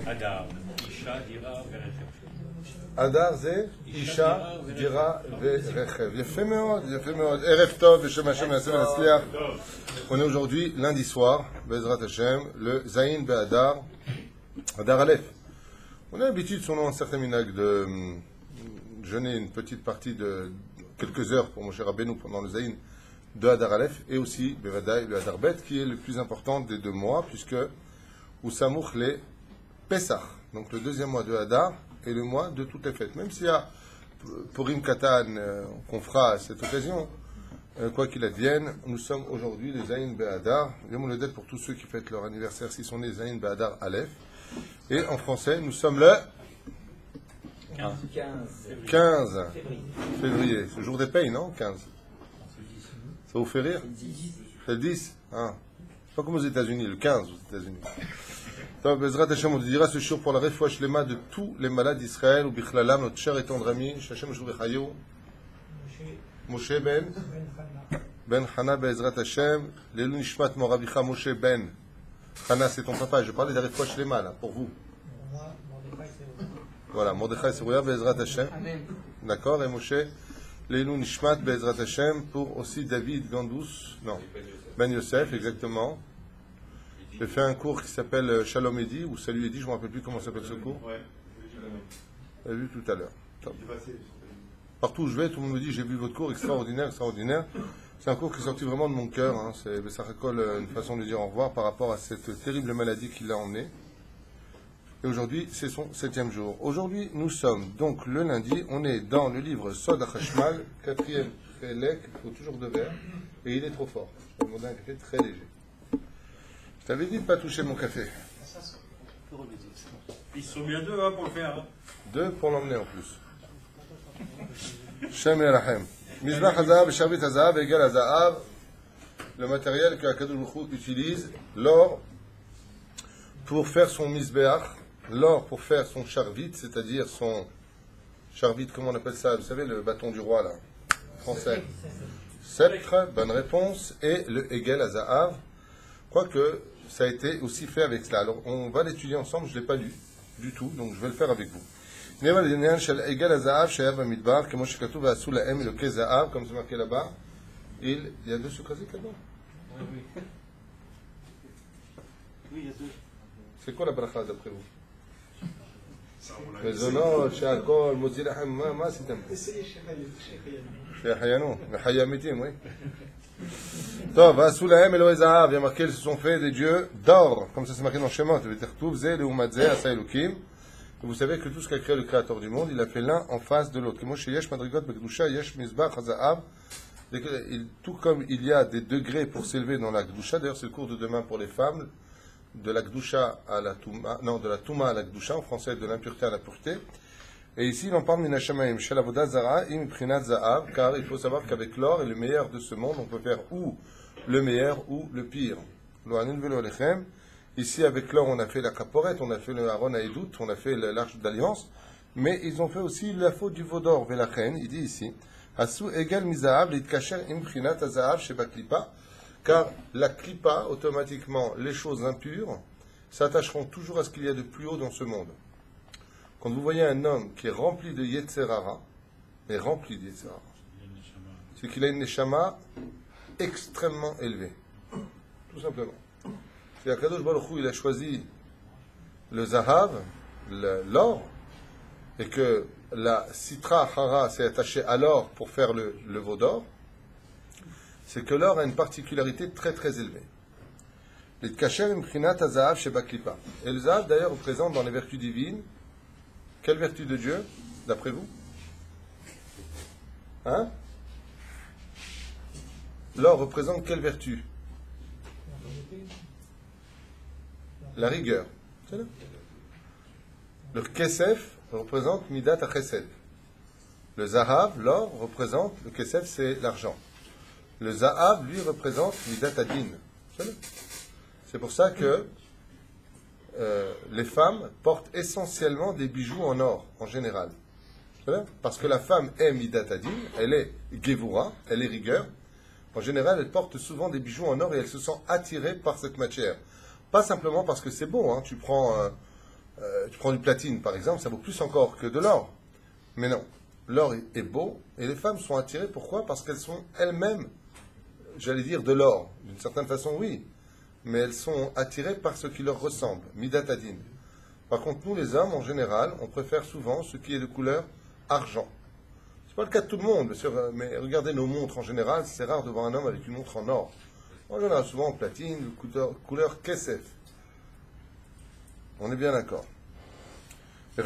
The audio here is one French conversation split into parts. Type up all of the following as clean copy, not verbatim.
Adar, Isha, Dira, Verechev. Adar זה אישה, דירה ורכב. יפה מאוד, יפה מאוד. ערב טוב, בשם השם יעשה ונצליח. On est aujourd'hui, lundi soir, Bezrat Hashem, le Zayin Be'adar, Adar Aleph. On a l'habitude, selon un certain minag, de jeûner une petite partie de quelques heures pour Moshe Rabbeinu pendant le Zayin de Adar Aleph, et aussi, Bevadaï, le Adar Bet, qui est le plus important des 2 mois, puisque Usamouch les Pesach, donc le 2e mois de Adar, et le mois de toutes les fêtes. Même s'il y a Purim Katan qu'on fera à cette occasion, quoi qu'il advienne, nous sommes aujourd'hui les Zayin Be'adar. Yom Holodet pour tous ceux qui fêtent leur anniversaire, s'ils sont les Zayin Be'adar Aleph. Et en français, nous sommes le 15 février. C'est le jour des payes, non 15. Ça vous fait rire? C'est le 10. Ah. Pas comme aux États-Unis, le 15 aux États-Unis. Donc, Bezrat Hashem, on dira ce jour pour la réfoua shlema de tous les malades d'Israël, ou bichlalam, notre cher et tendre ami, Shachem Shuvechayou, Moshe Ben Hana Bezrat Hashem, Lelou Nishmat Morabicha Moshe Ben Hana, c'est ton papa, je parlais de la réfoua shlema, là, pour vous. Voilà, Mordechai Serouya Bezrat Hashem. D'accord, et Moshe, Lelou Nishmat Bezrat Hashem, pour aussi David Gandous, non, Ben Yosef, exactement. J'ai fait un cours qui s'appelle Shalom Edi, ou Salut Edi, je ne me rappelle plus comment s'appelle ce cours. Ouais, j'ai vu tout à l'heure. Partout où je vais, tout le monde me dit, j'ai vu votre cours, extraordinaire, extraordinaire. C'est un cours qui est sorti vraiment de mon cœur, hein. Ça récolte une façon de dire au revoir par rapport à cette terrible maladie qui l'a emmené. Et aujourd'hui, c'est son 7e jour. Aujourd'hui, nous sommes donc le lundi, on est dans le livre Sod HaChashmal, 4e Pélec, il faut toujours de verre, et il est trop fort. Je vais demander un café très léger. Je t'avais dit de ne pas toucher mon café. Ils sont bien 2 hein, pour le faire. Hein. 2 pour l'emmener en plus. Shem Yerachem. Mizbach Hazahav, Shavit Hazahav égale Hazahav, le matériel que Akadosh Baruch Hu utilise, l'or pour faire son Mizbeach, l'or pour faire son charvit, c'est-à-dire son charvit, comment on appelle ça? Vous savez, le bâton du roi là, français. Sceptre, bonne réponse, et le Egel Hazahav. Quoique, ça a été aussi fait avec cela. Alors, on va l'étudier ensemble, je ne l'ai pas lu du tout, donc je vais le faire avec vous. Comme c'est marqué là-bas, il y a 2 sukrazik là-bas. Oui, il y a 2. C'est quoi la bracha d'après vous? מזונות, שהכל, מוציא לחם, מה עשיתם? שיחיינו, וחיי אמיתים, oui. טוב, ועשו להם אלוהי זהב, il y a marqué, ils se sont fait des dieux d'or, comme ça c'est marqué dans Shemot, ותכתוב זה לעומת זה, עשה אלוקים. Vous savez que tout ce qu'a créé le Créateur du monde, il a fait l'un en face de l'autre. כמו שיש מדרגות בקדושה, יש מזבח הזהב, tout comme il y a des degrés pour s'élever dans la Gdusha, d'ailleurs c'est le cours de demain pour les femmes, de la Gdusha à la Touma, non, de la Touma à la Gdusha, en français de l'impureté à la pureté. Et ici, il en parle Minashamaim, Shel Avodah Zara, Im Prinat Zahav, car il faut savoir qu'avec l'or et le meilleur de ce monde, on peut faire ou le meilleur ou le pire. Loanin Velo Lechem. Ici, avec l'or, on a fait la caporette, on a fait le Aaron Haïdout, on a fait l'arche d'alliance, mais ils ont fait aussi la faute du veau d'or, Velachen, il dit ici, Asu Egel Mizahav, Litkacher Im Prinat Zahav, Sheba Klipa, car la klipa, automatiquement, les choses impures, s'attacheront toujours à ce qu'il y a de plus haut dans ce monde. Quand vous voyez un homme qui est rempli de Yetzerara, mais rempli de Yetzerara, c'est qu'il a une neshama extrêmement élevée. Tout simplement. C'est Akadosh Baruch Hu, il a choisi le Zahav, l'or, et que la Sitra Hara s'est attachée à l'or pour faire le veau d'or, c'est que l'or a une particularité très très élevée. Et le Zahav d'ailleurs représente dans les vertus divines, quelle vertu de Dieu, d'après vous? Hein? L'or représente quelle vertu? La rigueur. C'est là. Le Kesef représente Midat HaChesed. Le Zahav, l'or, représente, le Kesef c'est l'argent. Le Zahav, lui, représente Midat Adin. C'est pour ça que les femmes portent essentiellement des bijoux en or, en général. Parce que la femme est Midat Adin, elle est Gevura, elle est rigueur. En général, elle porte souvent des bijoux en or et elle se sent attirée par cette matière. Pas simplement parce que c'est beau, hein. Tu prends Tu prends du platine, par exemple, ça vaut plus encore que de l'or. Mais non, l'or est beau, et les femmes sont attirées, pourquoi? Parce qu'elles sont elles-mêmes, j'allais dire, de l'or. D'une certaine façon, oui. Mais elles sont attirées par ce qui leur ressemble, midatadin. Par contre, nous, les hommes, en général, on préfère souvent ce qui est de couleur argent. C'est pas le cas de tout le monde, bien sûr, mais regardez nos montres en général, c'est rare de voir un homme avec une montre en or. En général, souvent en platine, couleur kesef. On est bien d'accord. Et on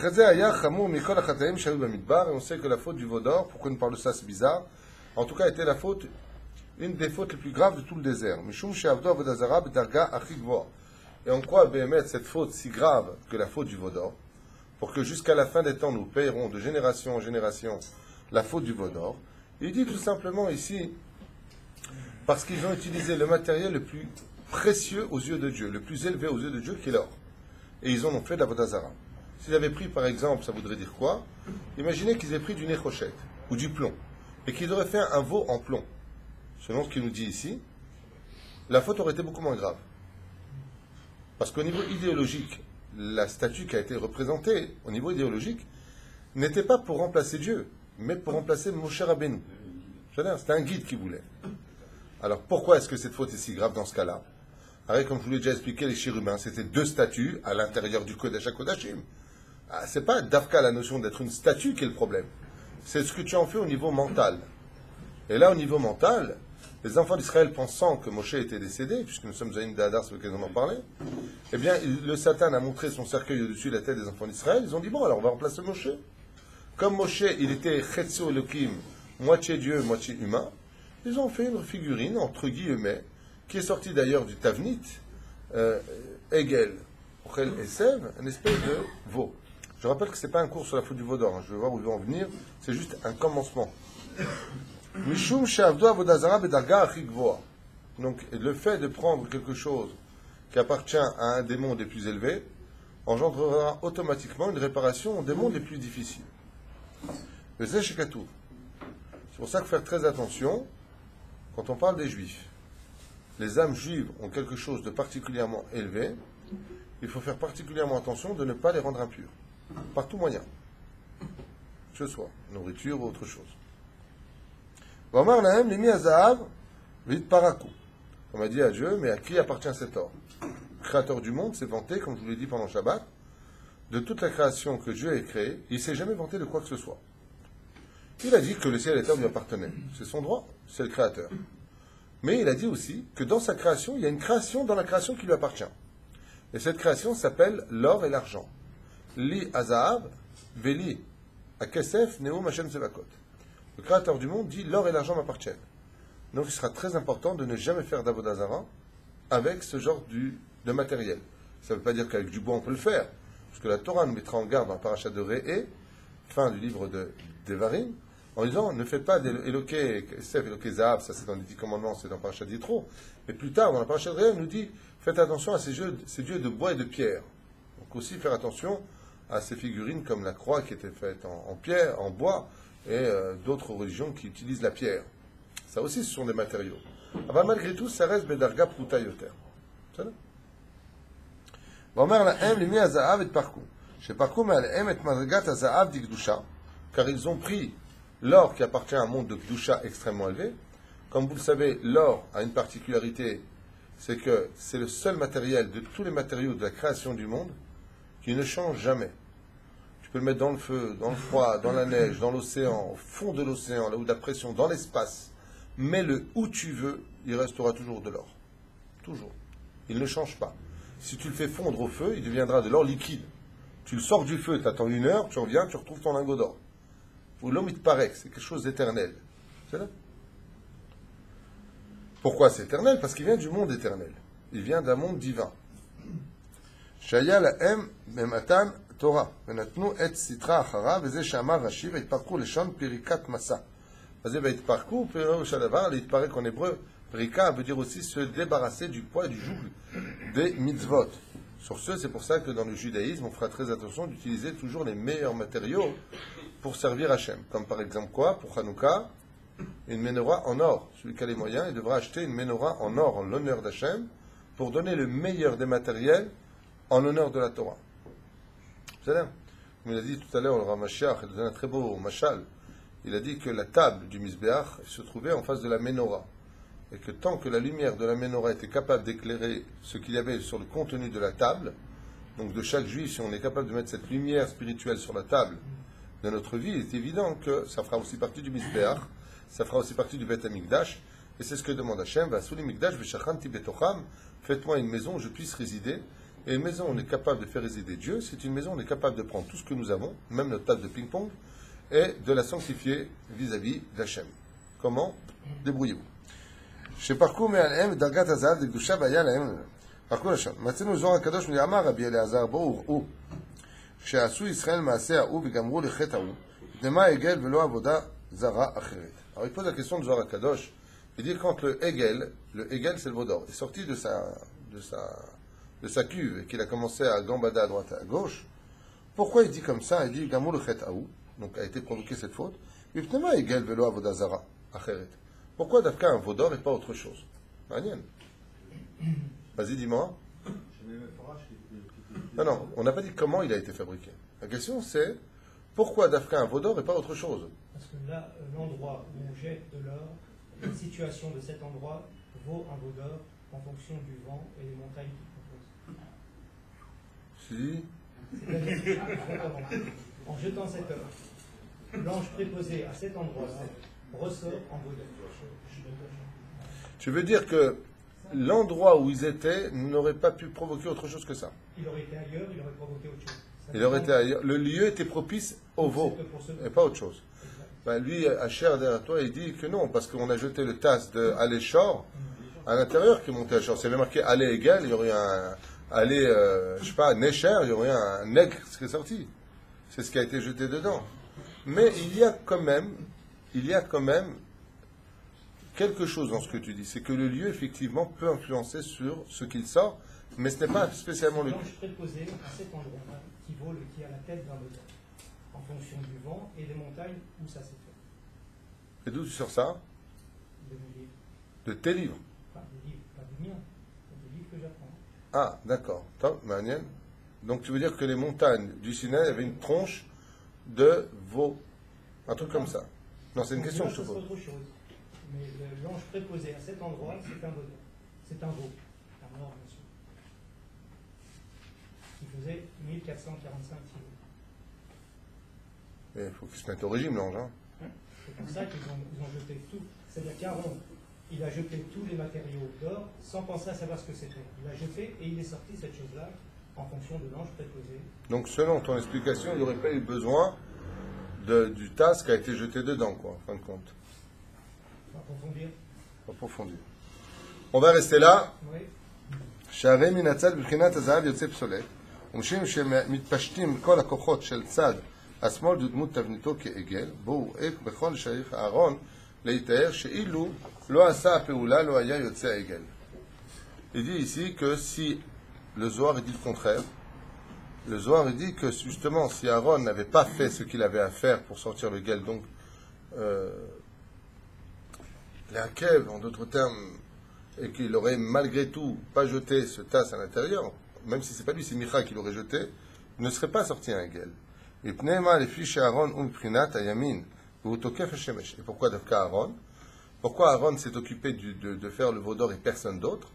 sait que la faute du veau d'or, pourquoi on parle de ça, c'est bizarre, en tout cas, était la faute, une des fautes les plus graves de tout le désert. Et on croit, Béhémet, cette faute si grave que la faute du veau d'or, pour que jusqu'à la fin des temps, nous payerons de génération en génération la faute du veau d'or. Il dit tout simplement ici, parce qu'ils ont utilisé le matériel le plus précieux aux yeux de Dieu, le plus élevé aux yeux de Dieu, qui est l'or. Et ils en ont fait de la avodat zara. S'ils avaient pris, par exemple, ça voudrait dire quoi? Imaginez qu'ils aient pris du néchochette, ou du plomb, et qu'ils auraient fait un veau en plomb. Selon ce qu'il nous dit ici, la faute aurait été beaucoup moins grave. Parce qu'au niveau idéologique, la statue qui a été représentée, au niveau idéologique, n'était pas pour remplacer Dieu, mais pour remplacer Moshe Rabbeinu. C'était un guide qui voulait. Alors pourquoi est-ce que cette faute est si grave dans ce cas-là? Alors, comme je vous l'ai déjà expliqué, les chérubins, c'était deux statues à l'intérieur du Kodesh HaKodashim. C'est pas d'Afka la notion d'être une statue qui est le problème. C'est ce que tu en fais au niveau mental. Et là, au niveau mental, les enfants d'Israël pensant que Moshe était décédé, puisque nous sommes à une d'Adar sur lequel on en parlait, eh bien, le Satan a montré son cercueil au-dessus de la tête des enfants d'Israël. Ils ont dit, bon, alors on va remplacer Moshe. Comme Moshe, il était Chetzo Elohim, moitié Dieu, moitié humain, ils ont fait une figurine, entre guillemets, qui est sortie d'ailleurs du Tavnit, Egel, Ochel et Sev, une espèce de veau. Je rappelle que ce n'est pas un cours sur la faute du veau d'or, hein. Je vais voir où ils vont en venir, c'est juste un commencement. Mishum she'avdu avodah zara bedarga achi gvoa. Donc, le fait de prendre quelque chose qui appartient à un des mondes les plus élevés engendrera automatiquement une réparation des mondes les plus difficiles. Le Zeshekatou. C'est pour ça qu'il faut faire très attention quand on parle des Juifs. Les âmes juives ont quelque chose de particulièrement élevé. Il faut faire particulièrement attention de ne pas les rendre impurs. Par tout moyen. Que ce soit nourriture ou autre chose. On a dit à Dieu, mais à qui appartient cet or? Le créateur du monde s'est vanté, comme je vous l'ai dit pendant Shabbat, de toute la création que Dieu a créée. Il ne s'est jamais vanté de quoi que ce soit. Il a dit que le ciel et la terre lui appartenaient. C'est son droit, c'est le créateur. Mais il a dit aussi que dans sa création, il y a une création dans la création qui lui appartient. Et cette création s'appelle l'or et l'argent. Li azahav, veli, akesef, neum Hashem sevakot. Le créateur du monde dit l'or et l'argent m'appartiennent. Donc il sera très important de ne jamais faire d'avodah zara avec ce genre de matériel. Ça ne veut pas dire qu'avec du bois on peut le faire, parce que la Torah nous mettra en garde dans la paracha de Réé, fin du livre de Devarim, en disant ne faites pas d'éloqué, Sef, éloqué Zahav, ça c'est dans les 10 commandements, c'est dans la paracha d'Yitro, mais plus tard dans la paracha de Réé, on nous dit faites attention à ces dieux de bois et de pierre. Donc aussi faire attention à ces figurines comme la croix qui était faite en pierre, en bois, et d'autres religions qui utilisent la pierre. Ça aussi, ce sont des matériaux. Ah bah, malgré tout, ça reste Bedarga Pruta Yoter. C'est là. Car ils ont pris l'or qui appartient à un monde de Gdusha extrêmement élevé. Comme vous le savez, l'or a une particularité, c'est que c'est le seul matériel de tous les matériaux de la création du monde qui ne change jamais. Tu peux le mettre dans le feu, dans le froid, dans la neige, dans l'océan, au fond de l'océan, là où de la pression, dans l'espace. Mets-le où tu veux, il restera toujours de l'or. Toujours. Il ne change pas. Si tu le fais fondre au feu, il deviendra de l'or liquide. Tu le sors du feu, tu attends 1 heure, tu reviens, tu retrouves ton lingot d'or. Ou l'homme, il te paraît que c'est quelque chose d'éternel. C'est là. Pourquoi c'est éternel? Parce qu'il vient du monde éternel. Il vient d'un monde divin. Shaya la'em mematan Torah. Venatnu et sitra achara, veze shamar Rashi, veitparku leshon pirikat masa. Vas-y, veitparku, pero shadavar, il paraît qu'en hébreu, pirika veut dire aussi se débarrasser du poids et du joug des mitzvot. Sur ce, c'est pour ça que dans le judaïsme, on fera très attention d'utiliser toujours les meilleurs matériaux pour servir Hachem. Comme par exemple quoi? Pour Hanouka, une menorah en or. Celui qui a les moyens, il devra acheter une menorah en or en l'honneur d'Hachem pour donner le meilleur des matériels en l'honneur de la Torah. Comme il a dit tout à l'heure, le Ramashiach, il a donné un très beau mashal. Il a dit que la table du Mizbeach se trouvait en face de la Ménorah. Et que tant que la lumière de la Ménorah était capable d'éclairer ce qu'il y avait sur le contenu de la table, donc de chaque juif, si on est capable de mettre cette lumière spirituelle sur la table de notre vie, il est évident que ça fera aussi partie du Mizbeach, ça fera aussi partie du Beth Amikdash. Et c'est ce que demande Hachem, Vasuli Mikdash, Veshachanti Betocham, faites-moi une maison où je puisse résider. Et une maison où on est capable de faire résider Dieu, c'est une maison où on est capable de prendre tout ce que nous avons, même notre table de ping-pong, et de la sanctifier vis-à-vis d'Hachem. Comment? Débrouillez-vous. שפרקו מעליהם דרגת הזהב לקדושה והיה להם פרקו לשם. מצאנו זוהר הקדוש אמר רבי אליעזר בואו ראו שעשו ישראל מעשה ההוא וגמרו לחטא ההוא פנמה עגל ולא עבודה זרה אחרת. Alors il pose la question de Zohar HaKadosh. Il dit quand le Hegel c'est le Vaudor, est sorti de sa cuve et qu'il a commencé à gambader à droite et à gauche, pourquoi il dit comme ça? Il dit Gamou le chet aou, donc a été provoqué cette faute. Pnema Hegel velo avoda zara acheret. Pourquoi Dafka un Vaudor et pas autre chose? Manienne. Vas-y, dis-moi. Non, on n'a pas dit comment il a été fabriqué. La question c'est pourquoi Dafka un Vaudor et pas autre chose? Parce que là, l'endroit où on jette de l'or, la situation de cet endroit vaut un Vaudor en fonction du vent et des montagnes qu'il propose. Si. C'est-à-dire, en jetant cette or, l'ange préposé à cet endroit-là ressort en Vaudor. Tu veux dire que l'endroit où ils étaient n'aurait pas pu provoquer autre chose que ça? Il aurait été ailleurs, il aurait provoqué autre chose. Il aurait été ailleurs. Le lieu était propice au veau et pas autre chose. Ben lui, Asher derrière toi, il dit que non, parce qu'on a jeté le tas de Allé Shor à l'intérieur qui est monté à Shor. C'est marqué Allé égal, il y aurait un Allé, je sais pas, Necher, il y aurait un nègre qui est sorti. C'est ce qui a été jeté dedans. Mais il y a quand même quelque chose dans ce que tu dis. C'est que le lieu, effectivement, peut influencer sur ce qu'il sort, mais ce n'est pas spécialement le lieu. L'ange préposé à cet endroit-là qui est à la tête d'un Vaudor, en fonction du vent et des montagnes où ça s'est fait. Et d'où tu sors ça? De mes livres. De tes livres. Pas des livres, pas des miens, des livres que j'apprends. Ah, d'accord. Top, Maniel. Donc tu veux dire que les montagnes du Sinaï avaient une tronche de veau. Un truc comme ça. Non, c'est une question que je te C'est pose. autre chose. Mais l'ange préposé à cet endroit, c'est un Vaudor. C'est un veau. Un mort, bien sûr. Qui faisait 1445 kilos. Mais il faut qu'il se mette au régime, l'ange. Hein. C'est pour ça qu'ils ont jeté tout. C'est-à-dire qu'Aaron, il a jeté tous les matériaux d'or sans penser à savoir ce que c'était. Il a jeté et il est sorti cette chose-là en fonction de l'ange préposé. Donc selon ton explication, il n'y aurait pas eu besoin du tas qui a été jeté dedans, quoi, en fin de compte. Approfondir. Approfondir. On va rester là. Oui. שהרי מן הצד בבחינת הזהב יוצא פסולת, ומשום שמתפשטים כל הכוחות של צד השמאל דמות תבניתו כעגל, בואו איך בכל שייך אהרון להיטהר שאילו לא עשה הפעולה לא היה יוצא העגל. Il dit ici que si le Zohar dit le contraire, le Zohar dit que justement si Aaron n'avait pas fait ce qu'il avait à faire pour sortir le guel, donc la kev en d'autres termes, et qu'il aurait malgré tout pas jeté ce tas à l'intérieur, même si c'est pas lui, c'est Micha qui l'aurait jeté, il ne serait pas sorti un guel. Et pourquoi Dafka Aaron? Pourquoi Aaron s'est occupé de faire le Vaudor et personne d'autre?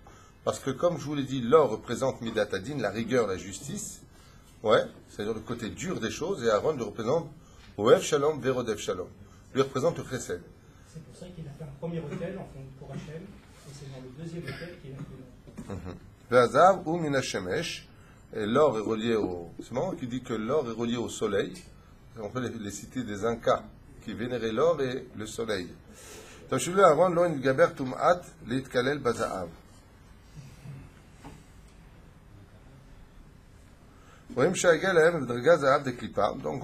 Parce que comme je vous l'ai dit, l'or représente Midat Adin, la rigueur, la justice, ouais, c'est-à-dire le côté dur des choses, et Aaron le représente Oev Shalom, Verodev Shalom. Lui représente le Chesed. C'est pour ça qu'il a fait un premier hôtel en fond pour Hachem, et c'est dans le deuxième hôtel qu'il a fait. Ve'azav ou min hashemesh, et l'or est relié au... C'est marrant qu'il dit que l'or est relié au soleil. On peut les citer des Incas qui vénéraient l'or et le soleil. Tashulu Aaron lo nitgaber tum'at leitkalel bazaav. Donc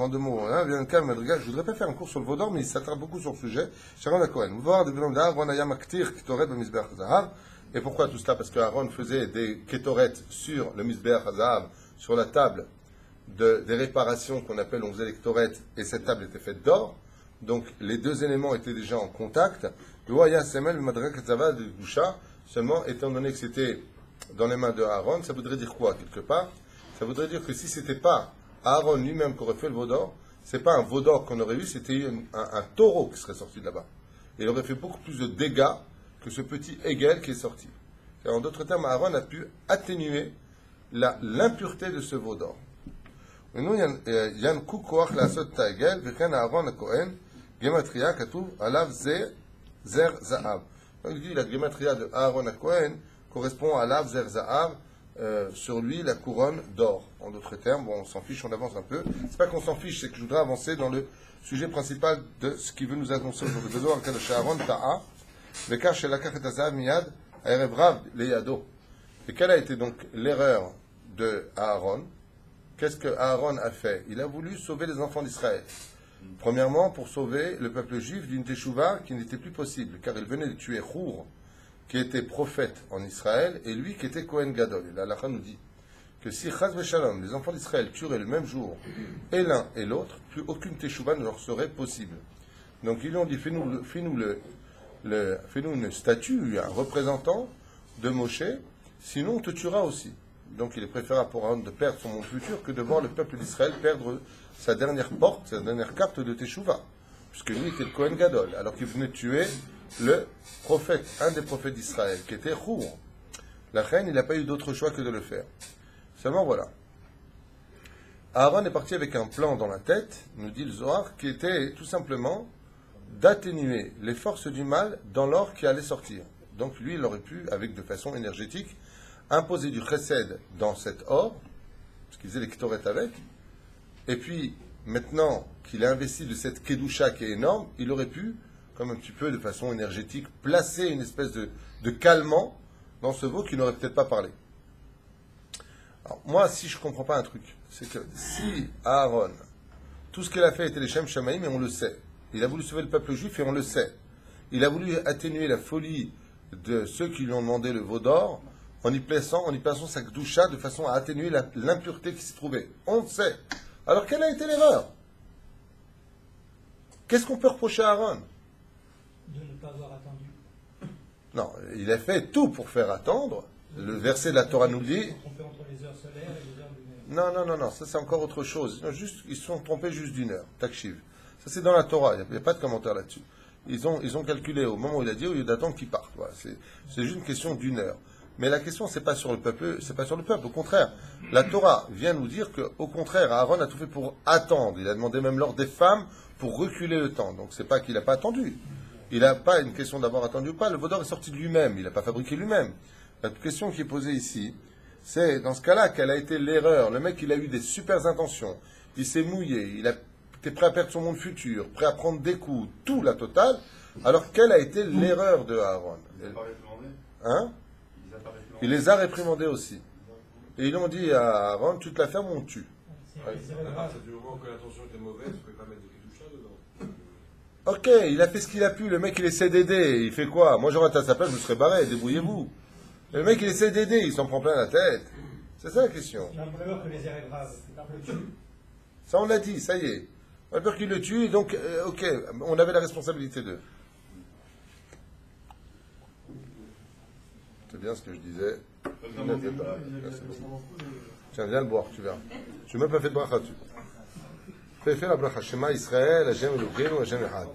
en deux mots, je ne voudrais pas faire un cours sur le Vaudor, mais il s'attarde beaucoup sur le sujet. Et pourquoi tout cela? Parce qu'Aaron faisait des kétoret sur le Mizbeach Hazahav, sur la table des réparations qu'on appelle, on faisait les kétoret, et cette table était faite d'or. Donc les deux éléments étaient déjà en contact. Seulement, étant donné que c'était dans les mains de Aaron, ça voudrait dire quoi quelque part? Ça voudrait dire que si ce n'était pas Aaron lui-même qui aurait fait le veau d'or, c'est pas un veau d'or qu'on aurait vu, c'était un taureau qui serait sorti de là-bas. Et il aurait fait beaucoup plus de dégâts que ce petit Hegel qui est sorti. Et en d'autres termes, Aaron a pu atténuer l'impureté de ce veau d'or. Maintenant, il y a un coup koach la sot ta Hegel, v'chen Aaron a Kohen, gematria katuv alav zer za'av. Donc il dit la gematria de Aaron a Kohen correspond à alav zer za'av, sur lui la couronne d'or. En d'autres termes, bon, on s'en fiche, on avance un peu. C'est pas qu'on s'en fiche, c'est que je voudrais avancer dans le sujet principal de ce qu'il veut nous annoncer aujourd'hui. Besoin en cas de Aaron ta'a, vekar shelakach et azav miyad, aerev rav leyado. Et quelle a été donc l'erreur de Aaron? Qu'est-ce que Aaron a fait? Il a voulu sauver les enfants d'Israël. Premièrement, pour sauver le peuple juif d'une teshuva qui n'était plus possible, car il venait de tuer Hur, qui était prophète en Israël, et lui qui était Kohen Gadol. Et la halakha nous dit que si Chaz v'Shalom, les enfants d'Israël tueraient le même jour, et l'un et l'autre, plus aucune teshuva ne leur serait possible. Donc ils lui ont dit, fais-nous une statue, un représentant de Moshe, sinon on te tuera aussi. Donc il est préférable pour Aaron de perdre son monde futur que de voir le peuple d'Israël perdre sa dernière porte, sa dernière carte de teshuva, puisque lui était le Kohen Gadol, alors qu'il venait tuer le prophète, un des prophètes d'Israël, qui était Hur. La reine, il n'a pas eu d'autre choix que de le faire. Seulement voilà. Aaron est parti avec un plan dans la tête, nous dit le Zohar, qui était tout simplement d'atténuer les forces du mal dans l'or qui allait sortir. Donc lui, il aurait pu, avec de façon énergétique, imposer du chesed dans cet or, parce qu'il faisait les ketoret avec, et puis, maintenant qu'il a investi de cette kedusha qui est énorme, il aurait pu, comme un petit peu de façon énergétique, placer une espèce de calmant dans ce veau qui n'aurait peut-être pas parlé. Alors, moi, si je ne comprends pas un truc, c'est que si Aaron, tout ce qu'il a fait était les Shem Shamaïm, et on le sait, il a voulu sauver le peuple juif, et on le sait, il a voulu atténuer la folie de ceux qui lui ont demandé le veau d'or, en y plaçant sa kedusha de façon à atténuer l'impureté qui s'y trouvait. On le sait. Alors, quelle a été l'erreur? Qu'est-ce qu'on peut reprocher à Aaron? De ne pas avoir attendu. Non, il a fait tout pour faire attendre. Le verset de la Torah nous dit... Ils se sont trompés entre les heures solaires et les heures lunaires. Non, ça c'est encore autre chose. Non, ils se sont trompés juste d'une heure. Takshiv. Ça c'est dans la Torah, il n'y a pas de commentaire là-dessus. Ils ont calculé au moment où il a dit, au lieu d'attendre qu'ils partent. Voilà, c'est juste une question d'une heure. Mais la question, c'est pas sur le peuple, Au contraire, la Torah vient nous dire que, au contraire, Aaron a tout fait pour attendre. Il a demandé même l'ordre des femmes pour reculer le temps. Donc, c'est pas qu'il n'a pas attendu. Il n'a pas une question d'avoir attendu ou pas. Le veau d'or est sorti de lui-même. Il n'a pas fabriqué lui-même. La question qui est posée ici, c'est dans ce cas-là, quelle a été l'erreur? Le mec, il a eu des super intentions. Il s'est mouillé. Il était prêt à perdre son monde futur, prêt à prendre des coups, tout la totale. Alors, quelle a été l'erreur de Aaron? Hein? Il les a réprimandés aussi. Et ils ont dit à Aaron, tu te la fermes, on te tue. C'est À partir du moment que l'intention était mauvaise, on ne peut pas mettre de kedusha dedans. Ok, il a fait ce qu'il a pu. Le mec, il essaie d'aider. Il fait quoi? Moi, j'aurais été à sa place, je me serais barré. Débrouillez-vous. Le mec, il essaie d'aider. Il s'en prend plein la tête. C'est ça la question. Il a peur que les erreurs graves le tuent. Ça, on l'a dit. Ça y est. On a peur qu'il le tue. Donc, ok, on avait la responsabilité d'eux. C'est bien ce que je disais. Tiens, viens le boire, tu verras. Je n'ai même pas fait de bracha dessus. Fais la bracha. Shema Israël, Hashem Elokeinu, Hashem Echad.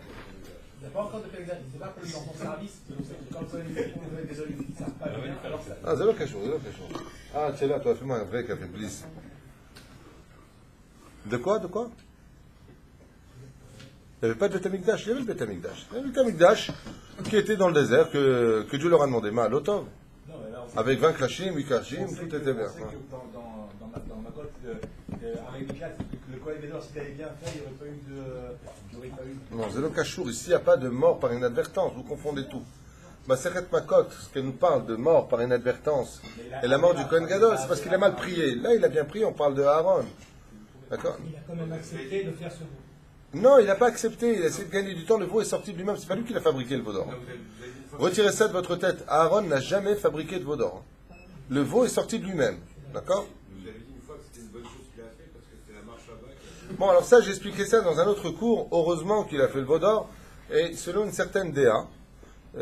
Il n'y a pas encore de pèlerinage, c'est pas pour les enfants service, quand on est des olives qui ne savent pas bien, alors ça. Ah, c'est là quelque chose, Ah, tu es là, toi, fais-moi un vrai café, please. De quoi? Il n'y avait pas de Beth Amikdash, il y avait le Beth Amikdash. Il y avait le Beth Amikdash qui était dans le désert, que Dieu leur a demandé, mal, l'automne. Avec 20 klashim, 8 klashim, tout était bien. On sait que dans ma côte, avec les classes, le Kohen Gadol, s'il avait bien fait, il n'y aurait pas eu. Non, c'est le Kachour. Ici, il n'y a pas de mort par inadvertance. Vous confondez tout. Maseret Makot, ce qu'elle nous parle de mort par inadvertance, et la mort du Kohen Gadol, c'est parce qu'il a mal prié. Là, il a bien prié, on parle de Aaron. D'accord? Il a quand même accepté de faire ce veau. Non, il n'a pas accepté. Il a essayé de gagner du temps. Le veau est sorti de lui-même. C'est pas lui qui l'a fabriqué, le veau d'or. Retirez ça de votre tête. Aaron n'a jamais fabriqué de veau d'or. Le veau est sorti de lui-même. D'accord? Vous avez dit une fois que c'était une bonne chose qu'il a fait parce que c'était la marche là-bas. Bon, alors ça, j'ai expliqué ça dans un autre cours. Heureusement qu'il a fait le veau d'or. Et selon une certaine DA,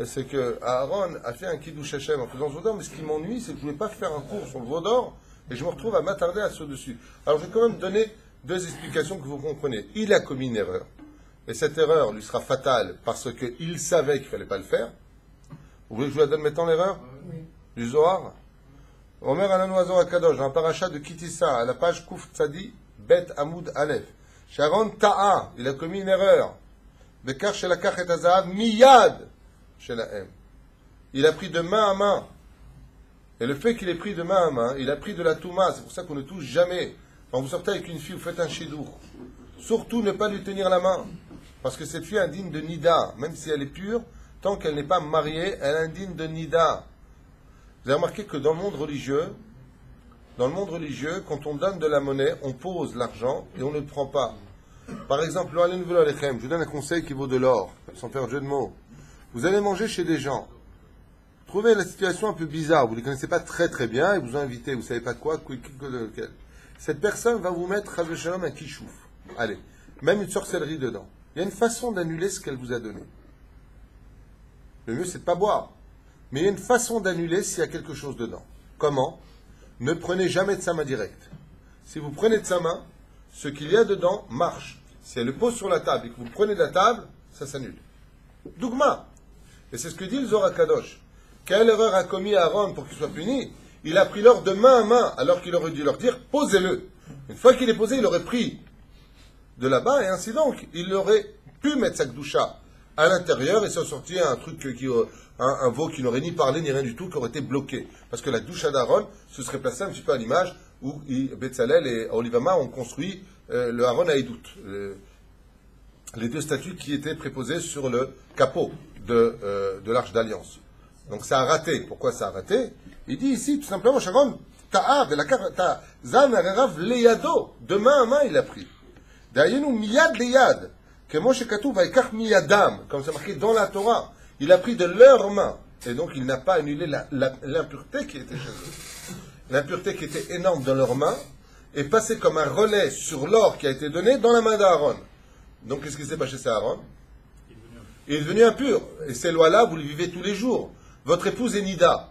c'est que Aaron a fait un kiddush Hashem en faisant ce veau d'or. Mais ce qui m'ennuie, c'est que je ne voulais pas faire un cours sur le veau d'or. Et je me retrouve à m'attarder à ce dessus. Alors, je vais quand même donner deux explications que vous comprenez. Il a commis une erreur, et cette erreur lui sera fatale parce qu'il savait qu'il ne fallait pas le faire. Vous voulez que je vous la donne maintenant l'erreur du Zohar? Omer Alanu Azor Akadosh, dans la paracha de Kitissa, à la page Kouf Tzadi, Bet Amoud Aleph. Sharon Ta'a, il a commis une erreur. Bekar Shelakach et Azahav, Miyad Shelahem. Il a pris de main à main. Et le fait qu'il ait pris de main à main, il a pris de la Touma. C'est pour ça qu'on ne touche jamais. Quand vous sortez avec une fille, vous faites un chidour. Surtout ne pas lui tenir la main. Parce que cette fille est indigne de Nida. Même si elle est pure, tant qu'elle n'est pas mariée, elle est indigne de Nida. Vous avez remarqué que dans le monde religieux, quand on donne de la monnaie, on pose l'argent et on ne le prend pas. Par exemple, je vous donne un conseil qui vaut de l'or, sans faire jeu de mots. Vous allez manger chez des gens. Trouvez la situation un peu bizarre, vous ne les connaissez pas très très bien, et vous invitez, vous ne savez pas quoi, lequel. Cette personne va vous mettre un kishouf. Allez, même une sorcellerie dedans. Il y a une façon d'annuler ce qu'elle vous a donné. Le mieux, c'est de ne pas boire. Mais il y a une façon d'annuler s'il y a quelque chose dedans. Comment? Ne prenez jamais de sa main directe. Si vous prenez de sa main, ce qu'il y a dedans marche. Si elle le pose sur la table et que vous prenez de la table, ça s'annule. Dougma. Et c'est ce que dit le Zohar Kadosh. Quelle erreur a commis Aaron pour qu'il soit puni? Il a pris l'or de main à main, alors qu'il aurait dû leur dire, posez-le. Une fois qu'il est posé, il aurait pris de là-bas, et ainsi donc, il aurait pu mettre sa kdoucha à l'intérieur, et s'en sortir un truc, un veau qui n'aurait ni parlé, ni rien du tout, qui aurait été bloqué. Parce que la kdoucha d'Aaron se serait placée un petit peu à l'image où Betzalel et Olivama ont construit le Aaron à Edout, les deux statues qui étaient préposées sur le capot de l'Arche d'Alliance. Donc ça a raté. Pourquoi ça a raté? Il dit ici, tout simplement, Sharon, de main à main, il a pris. Derrière miyad leyad, que Moshe Katou va ekach miyadam, comme c'est marqué dans la Torah. Il a pris de leurs mains. Et donc il n'a pas annulé l'impureté qui était chez eux. L'impureté qui était énorme dans leurs mains est passée comme un relais sur l'or qui a été donné dans la main d'Aaron. Donc qu'est-ce qui s'est passé chez Aaron? Il est devenu impur. Et ces lois-là, vous les vivez tous les jours. Votre épouse est Nida.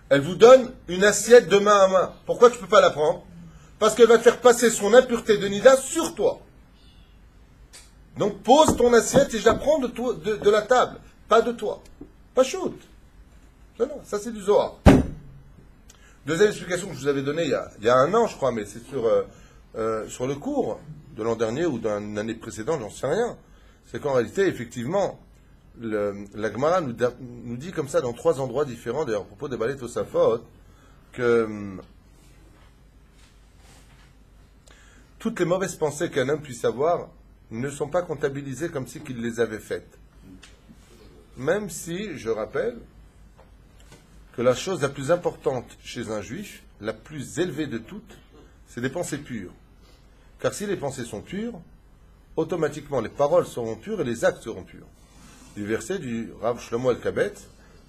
Elle vous donne une assiette de main à main. Pourquoi tu ne peux pas la prendre? Parce qu'elle va te faire passer son impureté de Nida sur toi. Donc pose ton assiette et je la prends de la table, pas de toi. Pas shoot. Non, ça c'est du Zohar. Deuxième explication que je vous avais donnée il y a un an, je crois, mais c'est sur le cours de l'an dernier ou d'une année précédente, j'en sais rien. C'est qu'en réalité, effectivement, la Gemara nous dit comme ça dans 3 endroits différents, d'ailleurs, à propos des balais Tosafot, que toutes les mauvaises pensées qu'un homme puisse avoir ne sont pas comptabilisées comme si qu'il les avait faites. Même si, je rappelle, que la chose la plus importante chez un juif, la plus élevée de toutes, c'est des pensées pures. Car si les pensées sont pures, automatiquement les paroles seront pures et les actes seront purs. Du verset du Rav Shlomo El-Kabet,